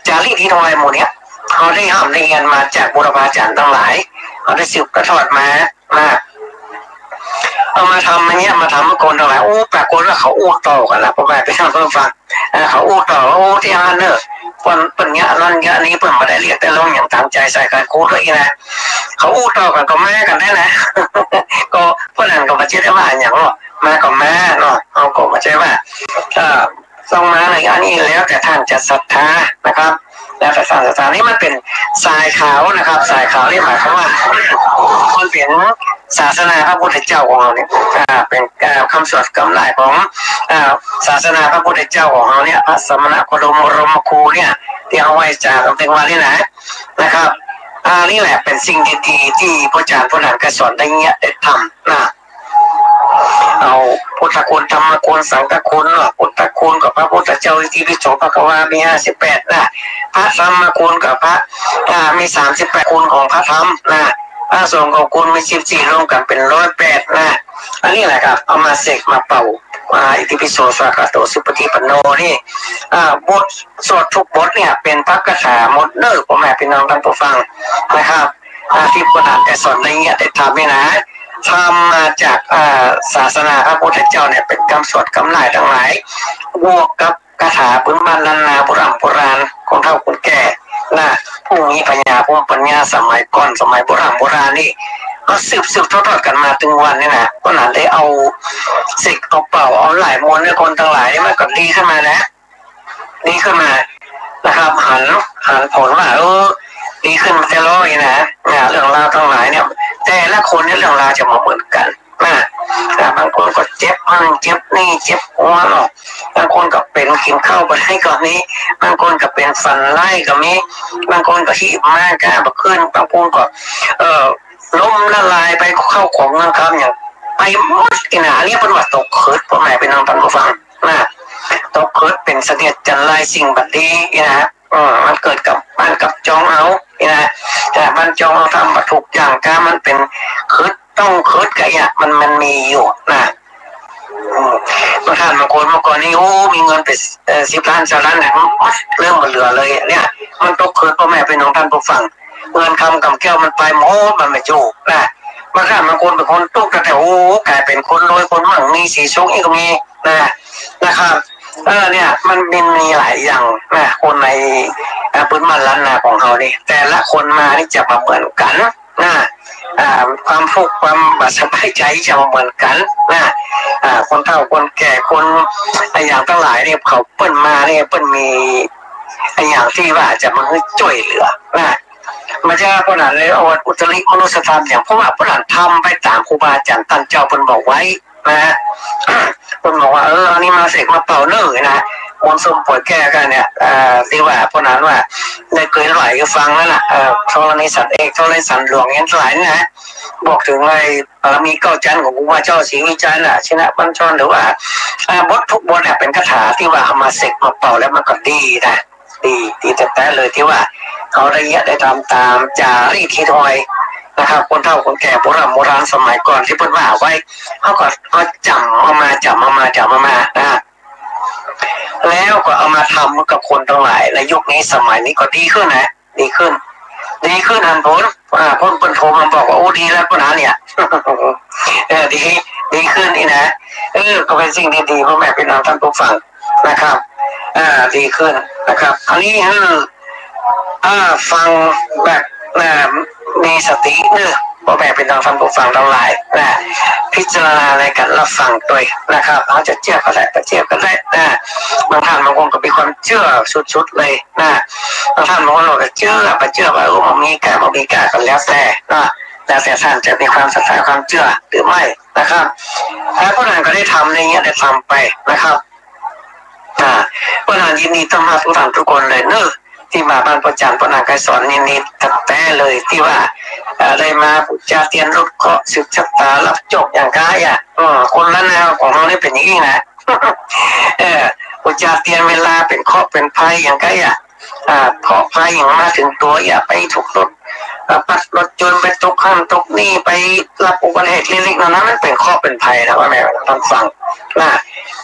จารีตที่ทำไมหมู่เนี้ยเขาได้ห้ามได้เรียนมาจากบุรพาจารย์ทั้งหลายเขาได้สืบกระทอดมาเอามาทำอย่างเงี้ยมาทำเมื่อก่อนทั้งหลายโอ้ปรากฏว่าเขาอู้ต่อกันละพ่อแม่พี่น้องท่านผู้ฟังเขาอู้ต่อโอ้ที่ฮันเนอร์คนเงี้ยนั่นเงี้ยนี้เพิ่นมาได้เรียกแต่ลงอย่างตามใจใส่การกูด้วยนะเขาอู้ต่อกันก็แม่กันได้นะก็พวกนั้นก็มาเชื่อได้ว่าอย่างว่ามากับแม่เนาะเอาก็มาเชื่อว่าต้องมาในอันนี้แล้วแต่ท่านจะศรัทธานะครับแล้วแต่ท่านศรัทธานี่มันเป็นสายขาวนะครับสายขาวนี่หมายความว่ามันเป็นศาสนาพระพุทธเจ้าของเราเนี่ยเป็นคำสวดกำไลของศาสนาพระพุทธเจ้าของเราเนี่ยพระสมณโคดมบรมครูเนี่ยที่เอาไว้จากคำเป็นวันนี้นะครับนี่แหละเป็นสิ่งดีๆที่พระอาจารย์ผู้นั้นก็สอนได้เงี้ยได้ทำนะเอาพุทธคุณธรรมคุณสังฆคุณพุทธคุณกับพระพุทธเจ้าอิติปิโสภความี58นะพระธรรมคุณกับพระมี38คุณของพระธรรมนะพระสงฆ์ของคุณมี14รวมกันเป็น108นะอันนี้แหละครับเอามาเสกมาเป่าอิติปิโสสวากาโตสุปฏิปันโนนี่บทสวดทุกบทเนี่ยเป็นพระคาถาหมดเด้อพ่อแม่พี่น้องท่านผู้ฟังนะครับที่พระอาจารย์ได้สอนในเงี้ยได้ทำนี่นะทำมาจากศาสนาพระพุทธเจ้าเนี่ยเป็นคำสวดคำหลายทั้งหลายบวกกับคาถาพื้นบ้านล้านนาโบราณของเฒ่าคนแก่นะผู้มีปัญญาภูมิปัญญาสมัยก่อนสมัยโบราณนี่เขาสืบทอดกันมาถึงวันนี้นะก็นั้นได้เอาสิกเอาเป่าเอาหลายมวลเนี่ยคนทั้งหลายนี่มันก็ดีขึ้นมานะดีขึ้นมานะครับหันผลว่าดีขึ้นมาแต่ร้อยนะเรื่องราวทั้งหลายเนี่ยแต่ละคนเนี่ยเรื่องราวจะมาเหมือนกันบางคนก็เจ็บเจ็บนี่เจ็บหัวหรอกบางคนก็เป็นกินข้าวไปให้ก่อนนี้บางคนก็เป็นฟันไล่ก็มีบางคนก็หิบมากกล้าบกขึ้นบางคนก็ล้มละลายไปเข้าของเงินคำอย่างไปหมดกินหาเรียกเป็นว่าตกเคิร์ดพ่อแม่เป็นน้องท่านผู้ฟังตกเคิร์ดเป็นเสถียรจันไรสิ่งบัดดีนะมันเกิดกับมันกับจองเอานะแต่มันจองเอาทำมาถูกอย่างถ้ามันเป็นคิดต้องคิดกันเนี่ยมันมีอยู่นะบางท่านบางคนเมื่อก่อนนี้มีเงินไป10 ล้าน20 ล้านเนี่ยเรื่องมันเหลือเลยเนี่ยมันตกคิดพ่อแม่เป็นน้องท่านผู้ฟังเงินคำกำแก้วมันไปหมดมันไม่จูนะบางท่านบางคนเป็นคนตุ๊กแต่กลายเป็นคนรวยคนมั่งมีสีชงอีกก็มีนะครับเนี่ยมันมีหลายอย่างนะคนในพื้นบ้านล้านนาของเขานี่แต่ละคนมานี่จะมาเหมือนกันนะความทุกข์ความสบายใจจะมาเหมือนกันนะคนเฒ่าคนแก่คนอย่างทั้งหลายเนี่ยเขาเปิ้นมาเนี่ยเปิ้นมีอย่างที่ว่าจะมาช่วยเหลือนะมาจากพระนั้นเลยเอาอุตริมนุสธรรมอย่างเพราะว่าพระนั้นทำไปตามครูบาอาจารย์ท่านเจ้าเปิ้นบอกไว้นะคนบอกว่าอันนี้มาเสกมาเป่าเนื้อนะมนต์ส้มปวดแก้กันเนี่ยที่ว่าพวกนั้นว่าได้เคยไหลก็ฟังแล้วล่ะธรณีสันเอกธรณีสันหลวงเงี้ยหลายนะบอกถึงไอ้มีเก้าจันของครูบาเจ้าศรีวิจัยน่ะชนะบัญชรหรือว่าบททุกบทเนี่ยเป็นคาถาที่ว่าเอามาเสกมาเป่าแล้วมันก็ดีนะดีแต่เลยที่ว่าเขาได้ทำตามจารีตที่ถอยนะครับคนเฒ่าคนแก่โบราณสมัยก่อนที่เพิ่นว่าไว้เขาก็จำเอามานะแล้วก็เอามาทำกับคนทั้งหลายในยุคนี้สมัยนี้ก็ดีขึ้นนะดีขึ้นหันผลพ้นเป็นโทรมาบอกว่าดีแล้วปัญหาเนี่ยดีขึ้นนี่นะก็เป็นสิ่งดีๆพ่อแม่พี่น้องท่านผู้ฟังนะครับดีขึ้นนะครับอันนี้ฟังแบบ มีสติเนอะพ่อแม่เป็นทางฟังผู้ฟังทั้งหลายนะพิจารณาในการรับฟังตัวนะครับเขาจะเชื่อก็ได้ไม่เชื่อก็ได้นะบางท่านบางคนก็มีความเชื่อสุดๆเลยนะบางท่านบางคนก็เชื่อไปเชื่อว่ามันมีการมันมีการกันแล้วแต่นะแล้วแต่ท่านจะมีความศรัทธาความเชื่อหรือไม่นะครับถ้าผู้นั้นก็ได้ทำในนี้ได้ทำไปนะครับเพราะนั้นยินดีต้อนรับทุกท่านทุกคนเลยเนอะที่มาบ้านประจันปนางไกรสอนนิดๆตั้งแต่เลยที่ว่าได้มาปุจจาเตียนรถเคาะสืบชะตารับจบอย่างกายคนละแนวของเราได้เป็นอย่างนี้นะปุจจาเตียนเวลาเป็นเคาะเป็นภัยอย่างกายเคาะภัยอย่างมาถึงตัวอย่าไปถูกรถปัดรถจนไปตกข้ามตกนี่ไปรับอุบัติเหตุเล็กๆน้อยๆนั่นเป็นข้อเป็นภัยนะว่าแม่ต้องฟังนะ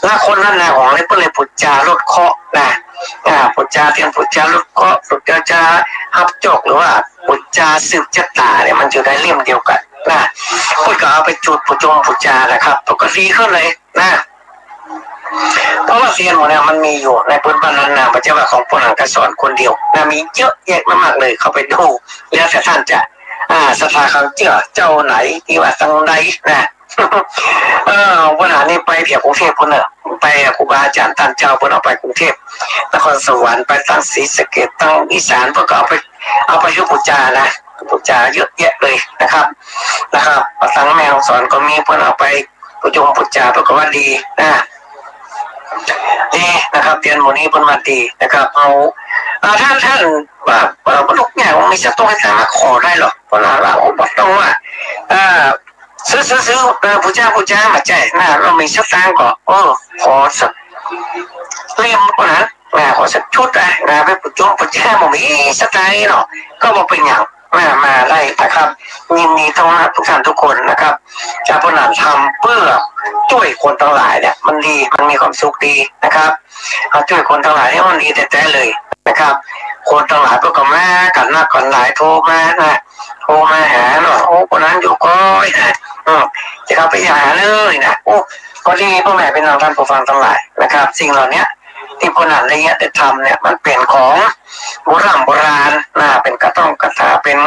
แล้วคนนั้นนะของเลยเพื่อเลยปุจจารถเคาะนะปุจจาเทียนปุจจารถเคาะปุจจาหับจกหรือว่าปุจจาสืบชะตาเนี่ยมันอยู่ในเล่มเดียวกันนะพูดก็เอาไปจุดปุจจงปุจจานะครับปกติขึ้นเลยนะเพราะว่าเซียนหมดเนี่ยมันมีอยู่ในพื้นบ้านนั้นนะพระเจ้าของพระนางกระสอนคนเดียวนะมีเยอะแยะมากเลยเข้าไปดูแล้วแต่ท่านจะศรัทธาเขาเจ้าไหนที่ว่าตรงใดนะวันนี้ไปเพียกรุงเทพคนเนอะไปครูบาอาจารย์ท่านเจ้าพนเอาไปกรุงเทพนครสวรรค์ไปตั้งศรีสะเกษตั้งอีสานพวกก็เอาไปยุบปุจจานะปุจจาเยอะแยะเลยนะครับตั้งแม่ของสอนก็มีเพื่อนเอาไปปุจจงปุจจาปรากฏว่าดีดีนะครับเตียนหมู่นี้เป็นมาดีนะครับเอาท่านว่าลูกเนี่ยไม่จะต้องให้ท่านมาขอได้หรอกเพราะเราบอกต้องว่าซื้อปุจจามาใจนะเรามีสักตังก็ขอสักเล่มก็นะขอสักชุดนะไปปุจจงปุจจามันมีสักตังเนาะก็มาเป็นอย่างมาได้นะครับยินดีต้อนรับทุกท่านทุกคนนะครับจะพนันทำเพื่อช่วยคนทั้งหลายเนี่ยมันดีมันมีความสุขดีนะครับช่วยคนทั้งหลายให้มันดีแต่เลยนะครับคนทั้งหลายก็มากันหน้ากันหลายโทรมาหาเนาะคนนั้นอยู่ก้อยนะจะเข้าไปหาเลยนะก็ดีพ่อแม่เป็นท่านผู้ฟังทั้งหลายนะครับสิ่งเหล่านี้ที่คนนั้นละเอียดได้ทำเนี่ยมันเป็นของโบราณเป็นกระต้องกระถาเป็น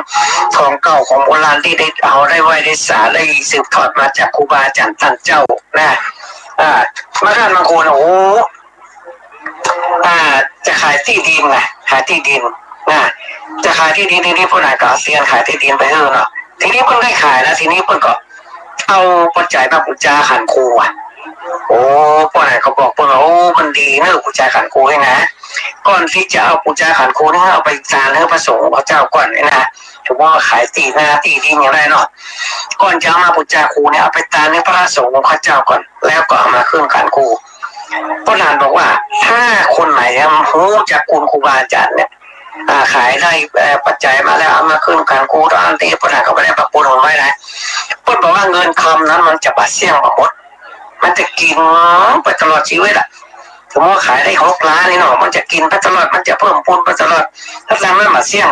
ของเก่าของโบราณที่ได้เอาได้ไว้ได้สาได้สืบทอดมาจากครูบาอาจารย์ท่านเจ้านะมาท่านบางคนจะขายที่ดินนะขายที่ดินจะขายที่ดินที่ผู้นายก็เซียนขายที่ดินไปเนาะทีนี้เพิ่งได้ขายแล้วทีนี้เพิ่งก็เอาปัจจัยมาปุจจาขันครูพ่อไหนเขาบอกว่ามันดีเนอะปุจจาขันครูให้นะก่อนที่จะเอาปุจจาขันครูนี่เอาไปจานเนื้อผสมพระเจ้าก่อนนะถือว่าขายตีหน้าตีดินอย่างไรเนาะก่อนจะเอามาปุจจาครูเนี่ยเอาไปจานเนื้อพระสงฆ์ของพระเจ้าก่อนแล้วก็เอามาขึ้นขันครูพ่อนานบอกว่าถ้าคนไหนรู้จักคุณครูบาอาจารย์เนี่ยขายได้ปัจจัยมาแล้วเอามาขึ้นขันครูตอนที่พ่อนานเขาไม่ได้ปรับปรุงไว้นะพ่อบอกว่าเงินคำนั้นมันจะบาดเสี่ยงหมดมันจะกินไปตลอดชีวิตสมมติขายได้6 ล้านนี่เนาะมันจะกินไปตลอดมันจะเพิ่มพูนไปตลอดถ้าทำไม่มาเสี่ยง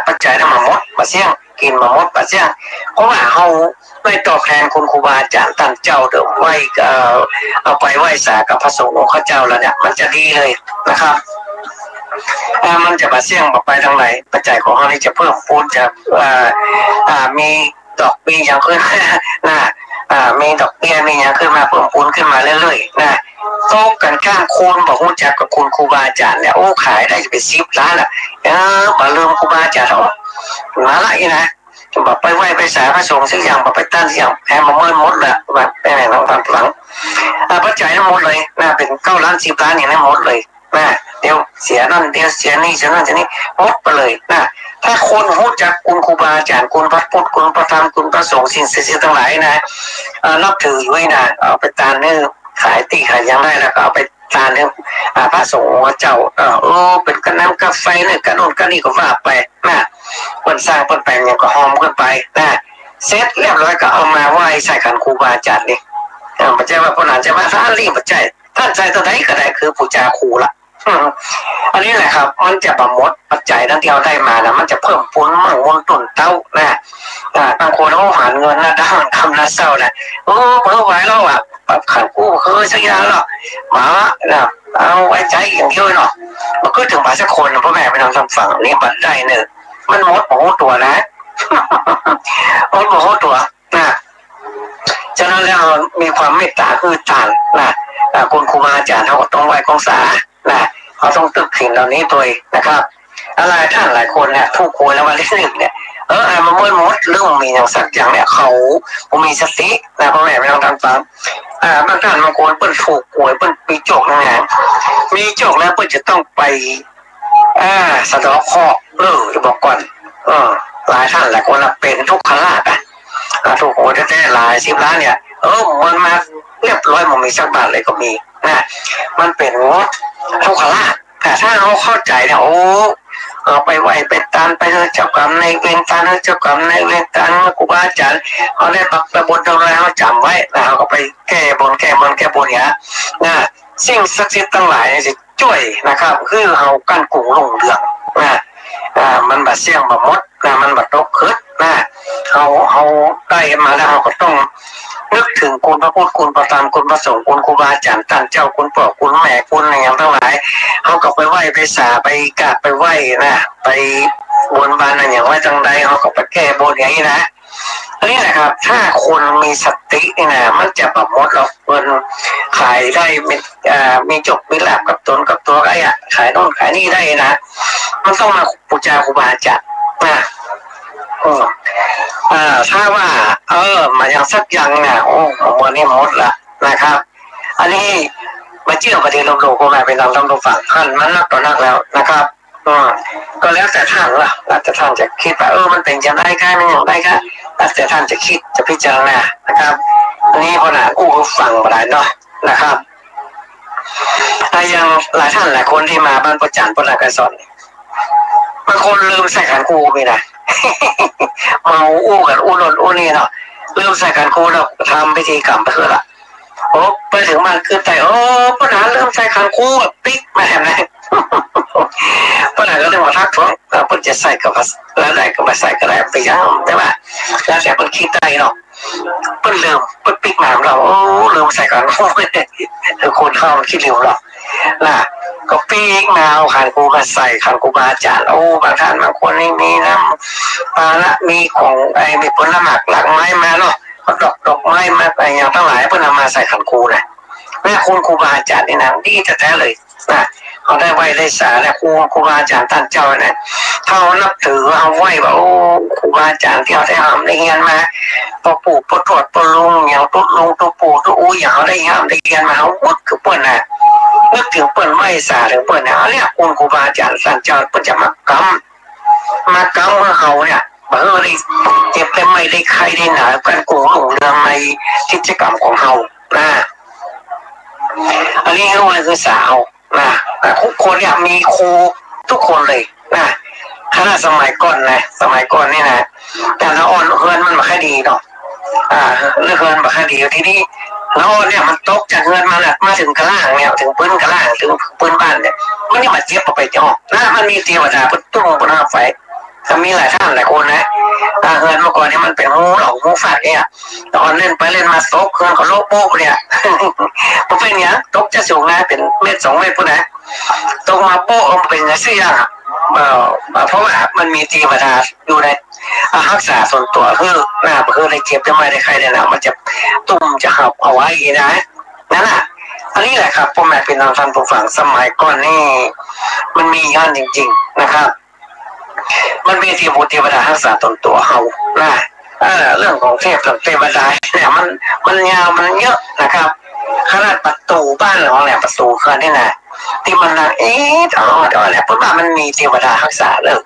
ปัจจัยนั้นมาหมดมาเสี่ยงกินมาหมดมาเสี่ยงเพราะว่าเขาไม่ตอบแทนคุณครูบาอาจารย์ตั้งเจ้าเดิมไว้เอาไปไหว้สากับพระสงฆ์ของข้าเจ้าแล้วเนี่ยมันจะดีเลยนะครับมันจะมาเสี่ยงไปทางไหนปัจจัยของเขานี่จะเพิ่มพูนจะมีดอกมีอย่างขึ้นมีดอกเบี้ยมีอย่างขึ้นมาเพิ่มพูนขึ้นมาเรื่อยๆโต๊ะกันข้ามคูณบอกว่าจักกับคุณครูบาอาจารย์เนี่ยขายได้จะเป็น10 ล้านมาเริ่มครูบาอาจารย์มาละนะจะบอกไปไหว้ไปสาพระสงฆ์สักอย่างบอกไปตั้งสักอย่างแพ้มาเมินหมดละแบบแพ้น้องหลังปัจจัยทั้งหมดเลยเป็น9 ล้าน10 ล้านอย่างนั้นหมดเลยเดี๋ยวเสียนั่นเดี๋ยวเสียนี่เสียนั่นเสียนี่หมดไปเลยถ้าคนรู้จักคุณครูบาอาจารย์คุณพระพุทธคุณพระธรรมคุณพระสงฆ์สิ่งศักดิ์สิทธิ์ทั้งหลายนะนับถือไว้นะเอาไปตานเนื้อขายตีขายยังได้แล้วก็เอาไปตานเนื้อพระสงฆ์เจ้าเป็นกระน้ำกาแฟเนี่ยกระโนนกระนี่ก็ว่าไปคนสร้างคนแปลงอย่างก็หอมขึ้นไปเสร็จเรียบร้อยก็เอามาไหว้ใส่ขันครูบาอาจารย์นี่ไม่ใช่ว่าคนอ่านจะมาท่านรีบปัจจัยท่านใจตัวไหนก็ได้คือปุจจาครูละอันนี้แหละครับมันจะประมดปัจจัยทั้งที่เราได้มานะมันจะเพิ่มพูนมั่งวนตุ่นเต้าบางคนเขาหาเงินนะดังคำน่าเศร้านะเพิ่มไว้แล้วขันกู้คือสักอย่างหรอกมาเอาไว้ใจอย่างเดียวเนาะมันก็ถึงมาสักคนพ่อแม่ไปทำฝั่งนี้บัดได้เนอะมันมดโอ้โหตัว ตัวนะ อดบ่โหตัวนะฉะนั้นแล้วมีความเมตตาคือทานนะคุณครูบาอาจารย์เขาก็ต้องไหว้กองสานะเขาต้องตึกสิ่งเหล่านี้ตัวนะครับอะไรท่านหลายคนเนี่ยทุกคนแล้ววันที่หนึ่งเนี่ยมาเมื่อมดเรื่องมีอย่างสักอย่างเนี่ยเขามีสตินะพ่อแม่ไม่ต้องทำตามบางท่านบางคนเปิ้ลถูกหวยเปิ้ลมีโจกนะมีโจกแล้วเปิ้ลจะต้องไปสะดอกเคราะห์จะบอกก่อนหลายท่านหลายคนเป็นทุกขลาภถูกหวยแท้ๆหลาย10 ล้านเนี่ยมันมาเรียบร้อยมันมีสักบาทเลยก็มีนะมันเป็นทุกขลาภแต่ถ้าเขาเข้าใจเนี่ยไปไหวไปตานไปเจ้ากรรมในเวรตานเจ้ากรรมในเวรตานครูบาอาจารย์เขาได้ปักตะบนตะไรเขาจำไว้แล้วเขาก็ไปแก้บนเนี่ยนะสิ่งศักดิ์สิทธิ์ทั้งหลายจะช่วยนะครับคือเอากั้นกุ้งลงเรืองนะมันบาดเสี่ยงบาดมดนะมันบาดตกขึ้นนะเขาได้มาแล้วเขาก็ต้องนึกถึงคุณพระพุทธคุณพระธรรมคุณพระสงฆ์คุณครูบาอาจารย์ท่านเจ้าคุณพ่อคุณแม่คุณอะไรอย่างทั้งหลายเขาก็ไปไหว้ไปสาไปกราบไปไหว้นะไปบนบานอะไรอย่างไว้จังใดเขาก็ไปแก้บนอย่างนี้นะนี่แหละครับถ้าคนมีสตินี่นะมันจะแบบมดเราเงินขายได้มีจบมีลาบกับตนกับตัวไอ้ขายโน่นขายนี่ได้นะมันต้องมาปูชาครูบาอาจารย์นะถ้าว่ามาอย่างสักอย่างเนี่ยวันนี้หมดละนะครับอันนี้มาเชื่อประเด็นโลกก็มาเป็นเราต้องฟังท่านมันนักต่อนักแล้วนะครับก็แล้วแต่ท่านละแล้วแต่ท่านจะคิดว่ามันเป็นจะได้ค่มันอย่างไรครับแล้วแต่ท่านจะคิดจะพิจารณานะครับอันนี้พอหนาฟังมาได้เนาะนะครับอย่างหลายท่านหลายคนที่มาบ้านประจันพระการสอนบางคนลืมใส่ขันครูมีนะเมากันนนนี่เนาะลืมใส่ขันครูเราทำพิธีกรรมไปเถอะละไปถึงบ้านคือแต่ปัญหาเริ่มใส่ขันครูปิ๊กมาแทนเลยปัญหาก็เรื่องว่าทักท้องเพิ่นจะใส่กับแล้วได้ก็มาใส่ก็ได้ไปยังแต่ว่าแล้วแต่เพิ่นคิดได้เนาะเพิ่นลืมเพิ่นปิ๊กมาเราลืมใส่ขันครูคือคนเข้าคิดเร็วหรอกล่ะก็ปีกมาเอาขันครูมาใส่ขันครูบาอาจารย์บางท่านบางคนนี่มีน้ำปลาละมีของมีผลไม้หลากไม้มาเนาะดอกไม้มาอะไรอย่างทั้งหลายเพื่อนำมาใส่ขันครูนะแม่คุณครูบาอาจารย์นี่นะดีแท้เลยนะเขาได้ไหวได้สาและครูบาอาจารย์ท่านเจ้าเนี่ยเท่านับถือเอาไหวว่าครูบาอาจารย์ที่เขาได้ห้ามได้เงียนมาพอปู่พอตรวจพอลุงอย่างตุ๊ลุงตุ๊ปู่ตุ๊อย่างเขาได้ห้ามได้เงียนมาเขาวุฒิคือเปิ้ลนะนึกถึงเปิ้ลไม่สาถึงเปิ้ลเนี่ยเรียกคุณครูบาอาจารย์ท่านเจ้าเปิ้ลจะมากำว่าเขาเนี่ยได้เจ็บได้ไม่ได้ใครได้หนากันกูหลงเรื่องในกิจกรรมของเขานะอันนี้คือสาวนะทุกคนเนี่ยมีครูทุกคนเลยนะขณะสมัยก่อนนี่นะแต่ละอ่อนเฮือนมันมาแค่ดีเนาะเรื่องเฮือนมาแค่ดีทีนี้แล้วเนี่ยมันตกจากเฮือนมาถึงกระล่างเนี่ยถึงพื้นกระล่างถึงพื้นบ้านเนี่ยมันนี่มาเจ็บไปจ่อนะมันมีเทวดาพุทธบนหน้าไฟมีหลายท่านหลายคนนะเฮือนเมื่อก่อนนี่มันเป็นงูฝาดเนี่ยตอนเล่นไปเล่นมาตกเฮือนเขาโลกโป๊กเนี่ยมันเป็นเนี้ยตกจะสูงนะเป็น1 เมตร 2 เมตรพุ่นนะตกมาโป๊กมันเป็นเสี้ยเพราะว่ามันมีเทวดาอยู่ในรักษาส่วนตัวคือในเจ็บจะไม่ได้ใครเลยนะมันจะตุ่มจะหับเอาไว้นะนั่นแหละอันนี้แหละครับพ่อแม่เป็นท่านผู้ฟังสมัยก่อนนี่มันมีงานจริงๆนะครับมันมีเทวดารักษาตนตัวเฮานะเรื่องของเทวดาเนี่ยมันยาวมันเยอะนะครับขนาดประตูบ้านเราเนี่ยประตูเคลื่อนนี่นะที่มันนะเนี่ยเพราะว่ามันมีเทวดารักษาเลย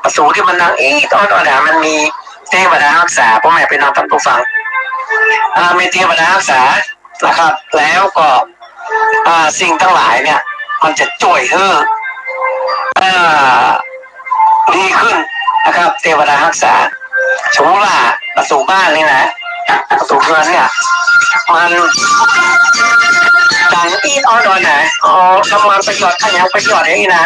ประตูที่มันนั่งมันมีเทวดารักษาพ่อแม่เป็นท่านผู้ฟังมีเทวดารักษานะครับแล้วก็สิ่งทั้งหลายเนี่ยมันจะช่วยดีขึ้นนะครับเทวดารักษาสมมติว่าประตูบ้านนี่นะประตูเรือนเนี่ยมันดังนะทำงานประโยชน์ขยันประโยชน์อย่างนี้นะ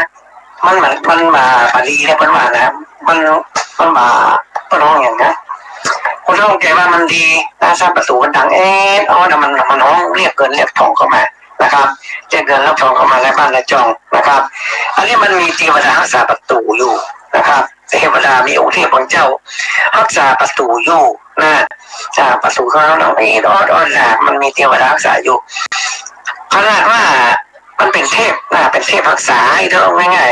มันเหมือนมันมาปารีเนี่ยมันมานะมันมาปนห้องอย่างนี้คนห้องแกว่ามันดีนะสร้างประตูมันดังมันห้องเรียกเงินเรียกทองเข้ามานะครับเรียกเงินแล้วทองเข้ามาในบ้านในจองนะครับอันนี้มันมีเทวดารักษาประตูอยู่นะครับเทว ทพของเจ้ารักษาประตูอยู่นะประตูของเราไอ้ออดมันมีเทวดารักษาอยู่ขนาดว่ามันเป็นเทพเป็นเทพรักษาไอ้เรื่องง่าย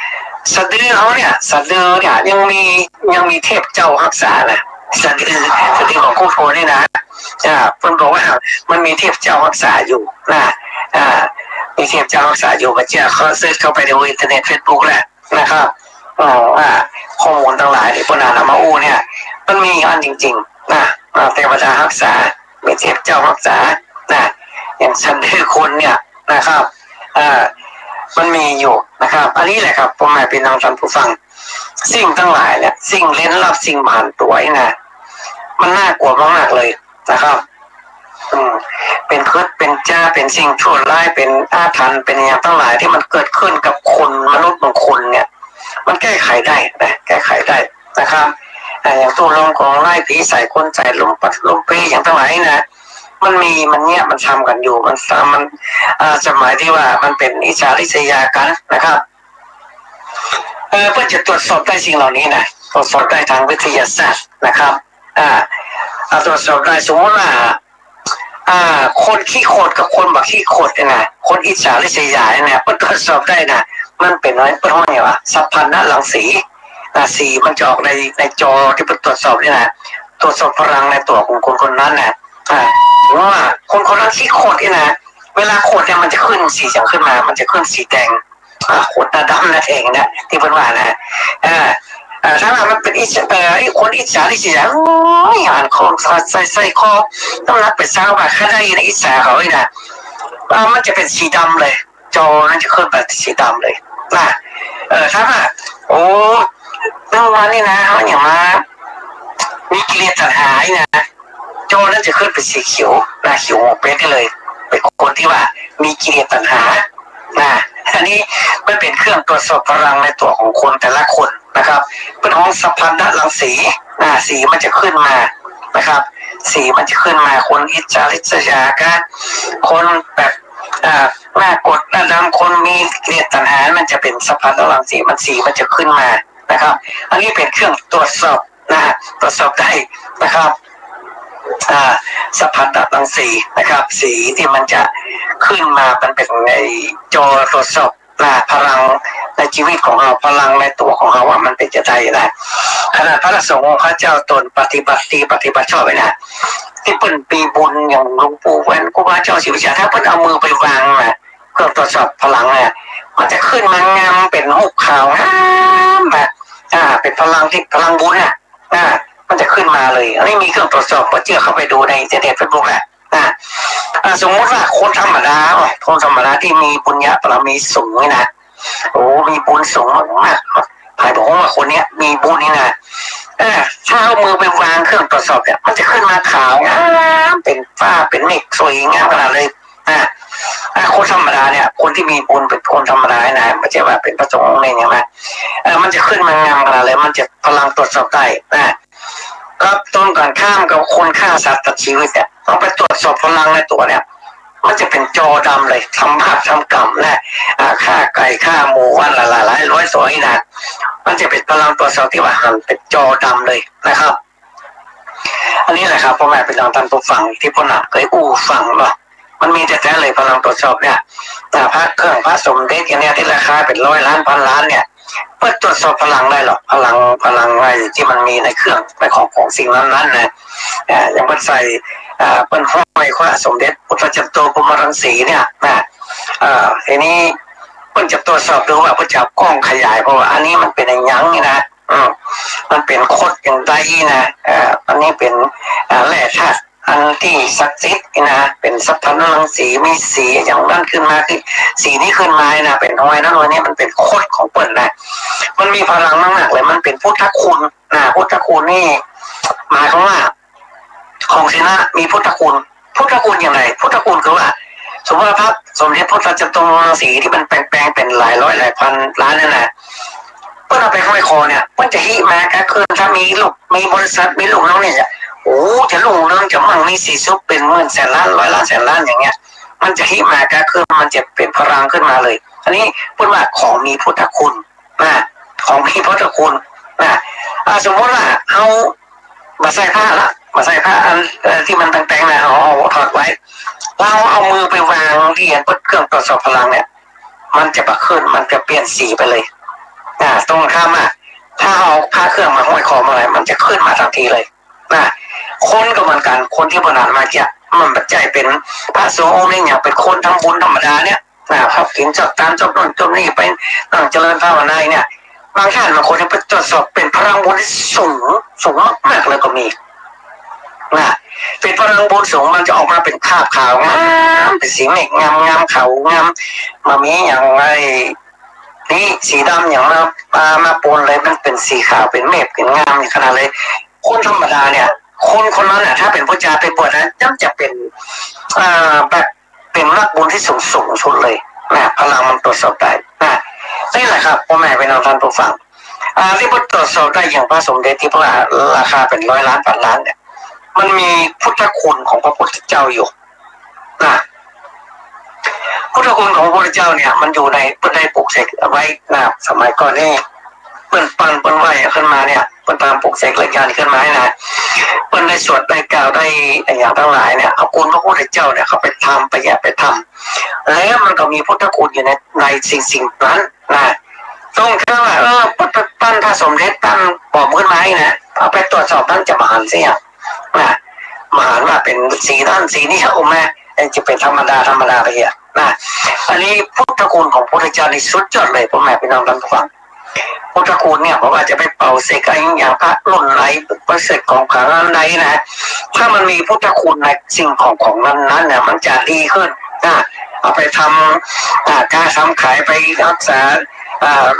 ๆสะดือเขาเนี่ยสะดือเนี่ยยังมีเทพเจ้ารักษานะสะดือของคู่โพนี่นะเพิ่นบอกว่ามันมีเทพเจ้ารักษาอยู่มีเทพเจ้ารักษาอยู่มาเจ้าเขาเซิร์ชเข้าไปในอินเทอร์เน็ตเฟซบุ๊กแหละนะครับว่าข้อมูลทั้งหลายที่พนานมาอู้เนี่ยมันมีอันจริงๆเทวดารักษามีเทพเจ้ารักษาอย่างสะดือคนเนี่ยนะครับมันมีอยู่นะครับอันนี้แหละครับพ่อแม่พี่น้องท่านผู้ฟังสิ่งทั้งหลายเนี่ยสิ่งเล่นลับสิ่งผ่านตัวนะมันน่ากลัวมากๆเลยนะครับเป็นพิษเป็นจ้าเป็นสิ่งชั่วร้ายเป็นอาถรรพ์เป็นอย่างทั้งหลายที่มันเกิดขึ้นกับคนมนุษย์บางคนเนี่ยมันแก้ไขได้นะแก้ไขได้นะครับอย่างตัวลงของไล่ผีใส่คนใส่ลมปัดลมปีอย่างทั้งหลายนะมันเนี่ยมันทำกันอยู่มันสมัยที่ว่ามันเป็นอิจฉาริษยากันนะครับเพื่อจะตรวจสอบได้สิ่งเหล่านี้นะตรวจสอบได้ทางวิทยาศาสตร์นะครับตรวจสอบได้สมมติว่าคนขี้โคตรกับคนบักขี้โคตรเนี่ยนะคนอิจฉาริษยาเนี่ยมันตรวจสอบได้นะมันเป็นอะไรเป็นห้องไงวะสัพพันธ์รังสีสีมันจะออกในจอที่มันตรวจสอบนี่นะตรวจสอบพลังในตัวของคนนั้นนะว่าคนนั้นขี้โคตรนี่นะเวลาโคตรเนี่ยมันจะขึ้นสีจังขึ้นมามันจะขึ้นสีแดงโคตรดำนั่นเองนะที่เป็นว่านะถ้ามันเป็นคนอิจฉาริษยาอ่านของใส่คอต้องรับไปเช้าว่าข้าได้ในอิจฉาเขาเลยนะมันจะเป็นสีดำเลยจอนั้นจะขึ้นแบบสีดำเลยถ้าว่าโอ้เมื่อวานนี่นะเขาอย่างมามีกิเลสตัณหานะจอนั้นจะขึ้นเป็นสีเขียวเขียวเป็นได้เลยเป็นคนที่ว่ามีกิเลสตัณหาอันนี้มันเป็นเครื่องตรวจสอบพลังในตัวของคนแต่ละคนนะครับเป็นห้องสัพพันธรังสีสีมันจะขึ้นมานะครับสีมันจะขึ้นมาคนอิจฉาริษยากันคนแบบหน้ากดหน้าดำคนมีเกลียดตัณหามันจะเป็นสัพพันธรังสีมันจะขึ้นมานะครับอันนี้เป็นเครื่องตรวจสอบตรวจสอบได้นะครับสัพพันธรังสีนะครับสีที่มันจะขึ้นมามันเป็นในจอตรวจสอบพลังในชีวิตของเราพลังในตัวของเราว่ามันเป็นจะได้นะขณะพระสงฆ์พระเจ้าตนปฏิบัติชอบไปนะที่เป็นปีบุญอย่างหลวงปู่แว่นครูบาเจ้าศิวิชาถ้าเพิ่นเอามือไปวางเครื่องตรวจสอบพลังมันจะขึ้นมางามเป็นหุบขาวเป็นพลังที่พลังบุญมันจะขึ้นมาเลยอันนี้มีเครื่องตรวจสอบก็เชื่อเข้าไปดูในอินเทอร์เน็ตเฟซบุ๊กแหละสมมติว่าคนธรรมดาที่มีบุญญาบารมีสูงนี่นะโอ้มีบุญสูงมากใครบอกว่าคนเนี้ยมีบุญนี่นะถ้าเอามือไปวางเครื่องตรวจสอบเนี่ยมันจะขึ้นมาขาวงามเป็นฝ้าเป็นเมฆสวยงามขนาดเลยคนธรรมดาเนี่ยคนที่มีบุญเป็นคนธรรมดานะไม่ใช่ว่าเป็นพระสงฆ์เนี่ยนะมันจะขึ้นมางามขนาดเลยมันจะพลังตรวจสอบได้ก็ตรงกันข้ามกับคนฆ่าสัตว์ตัดชีวิตเนี่ยต้องไปตรวจสอบพลังในตัวเนี่ยมันจะเป็นจอดำเลยทำบาปทำกรรมฆ่าไก่ฆ่าหมูวันละหลายร้อยสอยนะมันจะเป็นพลังตรวจสอบที่ว่าหันเป็นจอดำเลยนะครับอันนี้แหละครับพ่อแม่เป็นท่านผู้ฟังที่พ่อหนักเคยฟังว่ามันมีแต่เลยพลังตรวจสอบเนี่ยพระเครื่องพระสมเด็จอย่างเนี้ยที่ราคาเป็นร้อยล้านพันล้านเนี่ยเพื่อตรวจสอบพลังได้หรอกพลังอะไรที่มันมีในเครื่องในของสิ่งนั้นนะอย่างมันใส่เป็นห้อยพระสมเด็จพุทธจารย์โตพรหมรังสีเนี่ยทีนี้เพิ่นจะตรวจสอบดูว่าเพิ่นจะกล้องขยายเพราะว่าอันนี้มันเป็นอย่างยังนี่นะมันเป็นโคตรอย่างใดนะอันนี้เป็นแร่ธาตุอันที่ศักดิ์สิทธิ์นะเป็นสัพพันธรังสีมีสีอย่างนั้นขึ้นมาคือสีนี้ขึ้นมานะเป็นห้อยนั้นวันนี้มันเป็นโคตรของเปิ้ลนะมันมีพลังมากๆเลยมันเป็นพุทธคุณพุทธคุณนี่หมายความว่าของศิลามีพุทธคุณอย่างไรพุทธคุณคือว่าสมมติว่าพระสมเด็จพุทธจารย์โตพรหมรังสีที่มันแปลงเป็นหลายร้อยหลายพันล้านนั่นแหละเพื่อเอาไปห้อยคอเนี่ยมันจะหิมาก็คือถ้ามีลูกมีบริษัทมีลูกน้องเนี่ยโอ้จะลุ่งเรื่องจะมั่งมีสีซุปเป็นหมื่นแสนล้านร้อยล้านแสนล้านอย่างเงี้ยมันจะหิมาก็คือมันจะเป็นพลังขึ้นมาเลยอันนี้พูดว่าของมีพุทธคุณของมีพุทธคุณ สมมติว่าเอามาใส่ผ้าละมาใส่ผ้าอันที่มันแต่งๆนะเอาถอดไว้เราเอามือไปวางเรียนเปิดเครื่องตรวจสอบพลังเนี่ยมันจะบักขึ้นมันจะเปลี่ยนสีไปเลยตรงข้ามถ้าเอาผ้าเครื่องมาห้อยคอมาอะไรมันจะขึ้นมาทันทีเลยคนก็เหมือนกันคนที่บนานมาเกี่ยมันปัจจัยเป็นพระสงฆ์องค์นี้อย่างเป็นคนทำบุญธรรมดาเนี่ยครับกินจบตามจบนู่นจบนี่ไปนั่งเจริญภาวนาเนี่ยบางท่านบางคนที่ไปตรวจสอบเป็นพลังบุญที่สูงมากๆเลยก็มีเป็นพลังบุญสูงมันจะออกมาเป็นคราบขาวงามเป็นสีเมฆงามขาวงามมามีอย่างไรนี่สีดำอย่างมาปนเลยมันเป็นสีขาวเป็นเมฆเป็นงามอย่างขนาดเลยคนธรรมดาเนี่ยคนนั้นถ้าเป็นพระเจ้าไปบวชนะย่อมจะเป็นแบบเป็นนักบุญที่สูงสุดเลยพลังมันตรวจสอบได้นี่แหละครับพ่อแม่เป็นท่านผู้ฟังที่ตรวจสอบได้อย่างพระสมเด็จที่พระราคาเป็น100 ล้านพันล้านเนี่ยมันมีพุทธคุณของพระพุทธเจ้าอยู่พุทธคุณของพระพุทธเจ้าเนี่ยมันอยู่ในได้ปลูกเสกเอาไว้สมัยก่อนนี่เปิ้นปั้นเปิ้นไหวขึ้นมาเนี่ยเปิ้นตามปลูกเสกรายการขึ้นมานะเปิ้นได้สวดได้กล่าวได้อย่างทั้งหลายเนี่ยเอาคุณพระพุทธเจ้าเนี่ยเขาไปทำไปทำแล้วมันก็มีพุทธคุณอยู่ในสิ่งนั้นต้องแค่ว่าปั้นพระสมเด็จตั้งปอบขึ้นมานะเอาไปตรวจสอบตั้งจะมาหันเสียมหาว่าเป็นสีด้านสีนี้โอ้แม่จะเป็นธรรมดาไปเหี้ยอันนี้พุทธคุณของพระพุทธเจ้าในสุดยอดเลยพ่อแม่พี่น้องท่านผู้ฟังพุทธคุณเนี่ยเพราะว่าจะไปเป่าเสกอะไรอย่างพระรุ่นไหนประเสริฐของขังนั้นไหนนะถ้ามันมีพุทธคุณในสิ่งของนั้นเนี่ยมันจะดีขึ้นเอาไปทำการทำขายไปรักษา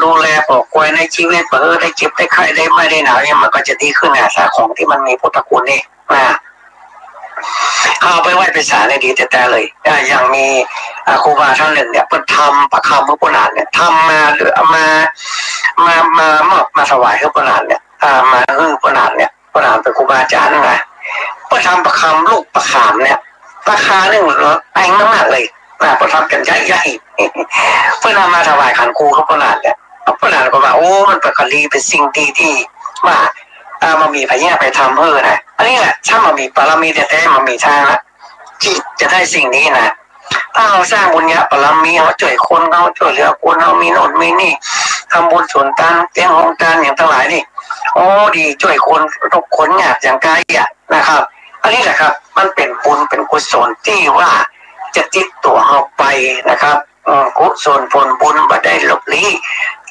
ดูแลปลอกกวยในชีวิตได้เจ็บได้ไข้ได้ไม่ได้หนาวเนี่ยมันก็จะดีขึ้นถ้าของที่มันมีพุทธคุณนี่เอาไปไหว้ไปศาลในดีแต่เลยอย่างมีครูบาท่านหนึ่งเนี่ยเพิ่นทำประคำพระพุทธนาเนี่ยทำมาหรือมาถวายพระพุทธนาเนี่ยมาพระพุทธนาเนี่ยพระพุทธนาเป็นครูบาอาจารย์นะเพิ่นทำประคำลูกประคำเนี่ยราคาหนึ่งแพงมากเลยเพิ่นทำกันใหญ่เพิ่นเอามาถวายขันครูพระพุทธนาเนี่ยพระพุทธนาก็ว่าโอ้มันเป็นกะลีเป็นสิ่งดีที่ว่ามันมีพญาไปทำนะอันนี้แหละถ้ามันมีบารมีแท้ๆมันมีทางละที่จะได้สิ่งนี้นะถ้าเราสร้างบุญญาบารมีเราช่วยคนเราช่วยเหลือคนเรามีโน่นมีนี่ทำบุญส่วนต่างเลี้ยงของการอย่างทั้งหลายนี่โอ้ดีช่วยคนทุกคนอยากอย่างกายนะครับอันนี้แหละครับมันเป็นบุญเป็นกุศลที่ว่าจะติดตัวเราไปนะครับกุศลผลบุญบ่ได้ลบลี้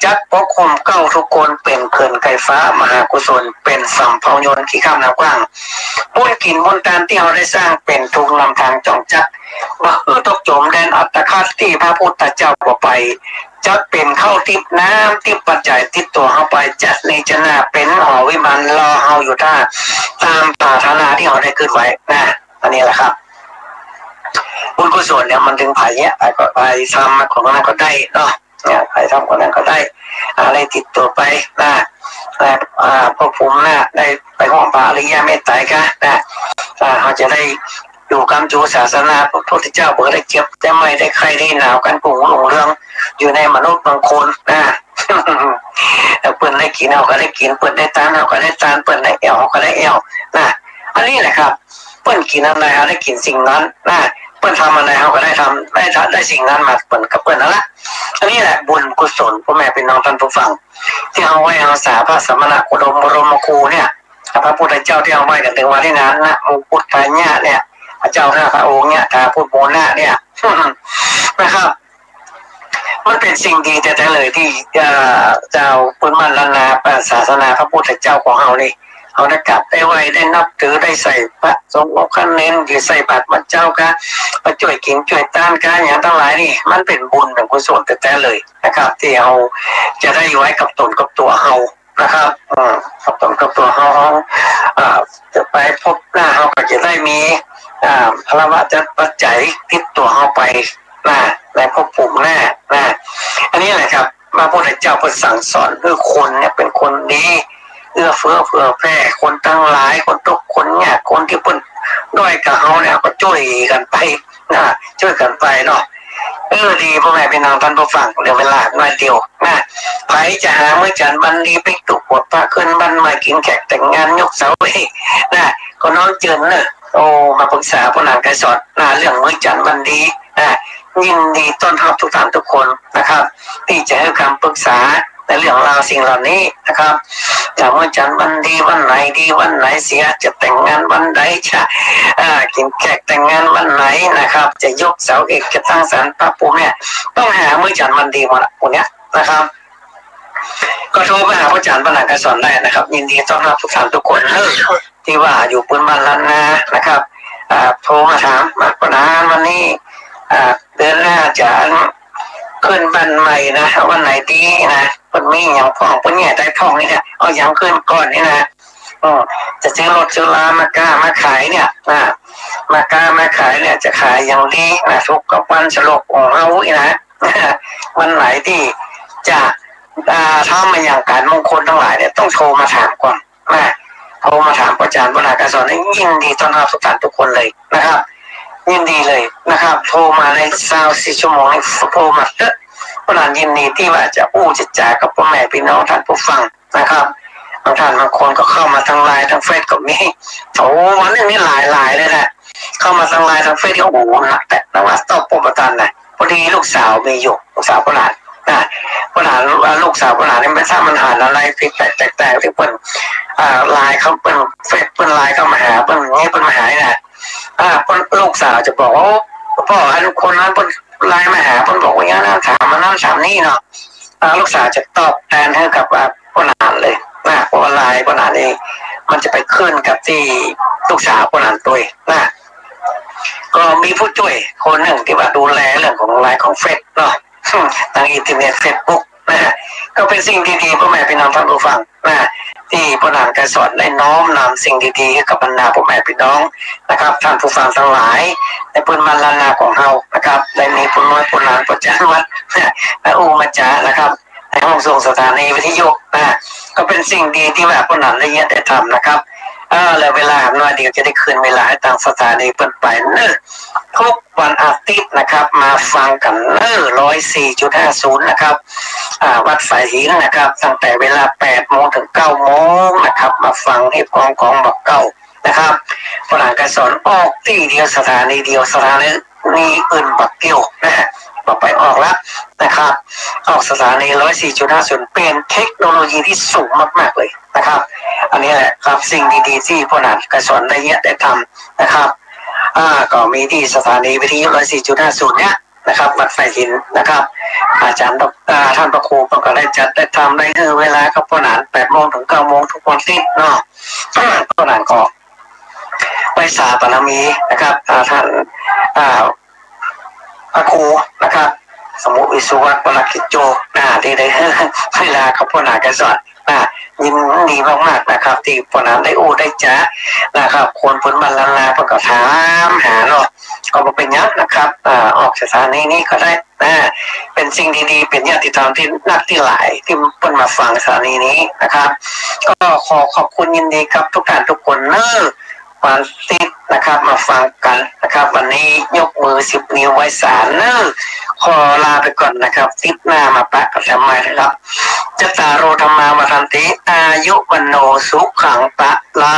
จักปกคลุมเก้าทุกคนเป็นเขื่อนไก่ฟ้ามหากุศลเป็นสัมภายนขี้ข้ามน้ำกว้างบุญกินบุญทานที่เราได้สร้างเป็นทุกนำทางจองจักว่าตกจมแดนอัตคัดที่พระพุทธเจ้าบอกไปจะเป็นเข้าทิพน้ำทิพปัจจัยติดตัวเข้าไปจัดในจนาเป็นหอวิมานรอเฮาอยู่ท่าตามปรารถนาที่เราได้ขึ้นไว้อันนี้แหละครับบุญกุศลเนี่ยมันถึงไปทำของนั้นก็ได้เนาะไปทำของนั้นก็ได้อะไรติดตัวไปพวกผมได้ไปห้องพระอริยเมตไตรกันเขาจะได้อยู่กำจูศาสนาพระพุทธเจ้าเบิดได้เจ็บแต่ไม่ได้ใครได้หนาวกันปุ่งหลงเรื่องอยู่ในมนุษย์บางคนเปิดได้กินเอาก็ได้กินเปิดได้ตานเอาก็ได้ตานเปิดได้แอลก็ได้แอลอันนี้แหละครับเปิดกินอะไรเขาได้กินสิ่งนั้นเปิดทำอะไรเขาก็ได้ทำได้สิ่งนั้นมาเปิดกับเปิดนั่นแหละอันนี้แหละบุญกุศลพ่อแม่เป็นน้องท่านผู้ฟังที่เอาไว้เอาสาพระสมณะโคดมบรมครูเนี่ยพระพุทธเจ้าที่เอาไว้กันถึงวันที่นั้นนะองค์พุทธญาเนี่ยพระเจ้า5 พระองค์เนี่ยถ้าพูดโมนะเนี่ยนะครับมันเป็นสิ่งดีแต่เลยที่เจ้าพุทธมันลนาศาสนาพระพุทธเจ้าของเรานี่เอาได้กลับได้ไว้ได้นับถือได้ใส่พระสงฆ์องค์ขั้นเน้นหรือใส่บาตรพระเจ้าก็มาช่วยกินช่วยต้านกันอย่างทั้งหลายนี่มันเป็นบุญเป็นกุศลแต่เลยนะครับที่เราจะได้ไว้กับตนกับตัวเรานะครับกับตนกับตัวเราจะไปพบหน้าเราก็จะได้มีพระวะจะปัจจัยติดตัวเราไปในภพภูมิหน้าอันนี้แหละครับพระพุทธเจ้าประสั่งสอนคือคนเนี่ยเป็นคนดีเอื้อเฟื้อเผื่อแผ่คนทั้งหลายคนทุกคนเนี่ยคนที่เพิ่นด้อยกับเขาเนี่ยก็ช่วยกันไปช่วยกันไปเนาะ ดีพ่อแม่พี่น้องท่านผู้ฟังเหลือเวลาหน่อยเดียวนะใครจะหาเมื่อจันทร์บันดีไปตุกบทพระขึ้นบันมากินแขกแต่งงานยกเสาเอกนะก็น้องเจินเนอะโอ้มาปรึกษาผู้นำการสอนนะเรื่องเมื่อจันทร์บันดีนะยินดีต้อนรับทุกท่านทุกคนนะครับที่จะให้คำปรึกษาในเรื่องราวสิ่งเหล่านี้นะครับจากเมื่อจันทร์วันดีวันไหนดีวันไหนเสียจะแต่งงานวันไหนจะกินแขกแต่งงานวันไหนนะครับจะยกเสาเอกจะตั้งศาลพระภูมิเนี่ยต้องหาเมื่อจันทร์วันดีหมดพวกเนี้ยนะครับก็โทรไปหาพระอาจารย์ปนัดการสอนได้นะครับยินดีต้อนรับทุกท่านทุกคนที่ว่าอยู่ปืนบ้านล้านนานะครับโทรมาถามมาปนัดวันนี้เดือนหน้าจะขึ้นบ้านใหม่นะวันไหนดีนะคนมีอย่างพ่อคนเนี่ยได้พ่อนี่เนี่ยเอาอย่างขึ้นก่อนนี่นะจะซื้อรถซื้อลามากล้ามาขายเนี่ยมากล้ามาขายเนี่ยจะขายอย่างดีนะทุกกับวันฉลองของเราอีนะวันไหนที่จะถ้ามาอย่างการมงคลทั้งหลายเนี่ยต้องโทรมาถามก่อนนะโทรมาถามอาจารย์ปนัดการสอนยิ่งดีต้อนรับทุกท่านทุกคนเลยนะครับยินดีเลยนะครับโทรมาใน24 ชั่วโมงโทรมาเถอะปนัดยินดีที่ว่าจะจะจ่ากับพ่อแม่พี่น้องท่านผู้ฟังนะครับบางท่านบางคนก็เข้ามาทางไลน์ทางเฟซก็มีวันนี้หลายเลยนะเข้ามาทางไลน์ทางเฟซก็หนักแต่นว่าตอบปประทานนะพอดีลูกสาวมีอยู่ลูกสาวปนัดปนัดลูกสาวปนัดนี่ไม่ทราบมันหาอะไรผิดแตกที่เป็นไลน์เขาเป็นเฟซเป็นไลน์เข้ามาหาเป็นนี่เป็นมาหาเนี่ยลูกสาวจะบอกว่าพ่อคนนั้นเป็นไลน์มาหาเป็นบอกว่าอย่างนั้นถามมานั่นถามนี่เนาะลูกสาวจะตอบแทนให้กับปนัดเลยเพราะไลน์ปนัดเองมันจะไปขึ้นกับที่ลูกสาวปนัดตัวนะก็มีผู้ช่วยคนหนึ่งที่ว่าดูแลเรื่องของไลน์ของเฟซเนาะทางอินเทอร์เน็ตเฟซบุ๊กก็เป็นสิ่งดีๆพ่อแม่พี่น้องท่านผู้ฟังที่ปนัดการสอนได้น้อมนำสิ่งดีๆให้กับบรรดาพ่อแม่พี่น้องนะครับท่านผู้ฟังทั้งหลายในพื้นบ้านล้านนาของเรานะครับได้มีผู้น้อยผู้หลานประจำวัดและมาจานะครับในห้องส่งสถานีวิทยุก็เป็นสิ่งดีที่แบบปนัดได้ทำนะครับแล้วเวลาหน่อยเดียวจะได้คืนเวลาให้ทางสถานีเปิดไปทุกวันอาทิตย์นะครับมาฟังกัน104.50นะครับวัดสายหินนะครับตั้งแต่เวลา8 โมงถึง 9 โมงนะครับมาฟังให้พร้อมของบักเก้านะครับปนัดการสอนออกที่เดียวสถานีเดียวสถานีอื่นบักเกี่ยวต่อไปออกแล้วนะครับออกสถานี104.50เป็นเทคโนโลยีที่สูงมากๆเลยนะครับอันนี้แหละครับสิ่งดีๆที่ปนัดการสอนได้ทำนะครับก็มีที่สถานีวิทยุ104.50เนี่ยนะครับวัดไฟหินนะครับอาจารย์ท่านพระครูก็ได้ทำได้เวลาครับปนัด8 โมงถึง 9 โมงทุกวันอาทิตย์เนาะปนัดก็ไปสาบารมีนะครับท่านพระครูนะครับสมุวิสุวัตรปนัดกิจโจที่ได้เวลาครับปนัดการสอนยินดีมากๆนะครับที่ปนัดได้ได้จ้านะครับคนพ้นบรรลังก็ถามหาเนาะก็เป็นยักษ์นะครับออกสถานีนี้ก็ได้เป็นสิ่งดีๆเป็นญาติธรรมที่นักที่หลายที่เพิ่นมาฟังสถานีนี้นะครับก็ขอบคุณยินดีครับทุกท่านทุกคนวันติดนะครับมาฟังกันนะครับวันนี้ยกมือ10 นิ้วไว้ศาลขอลาไปก่อนนะครับติดหน้ามาปะกันทำไมนะครับจตารโอธรรมาวันติอายุวันโนสุขังปะลา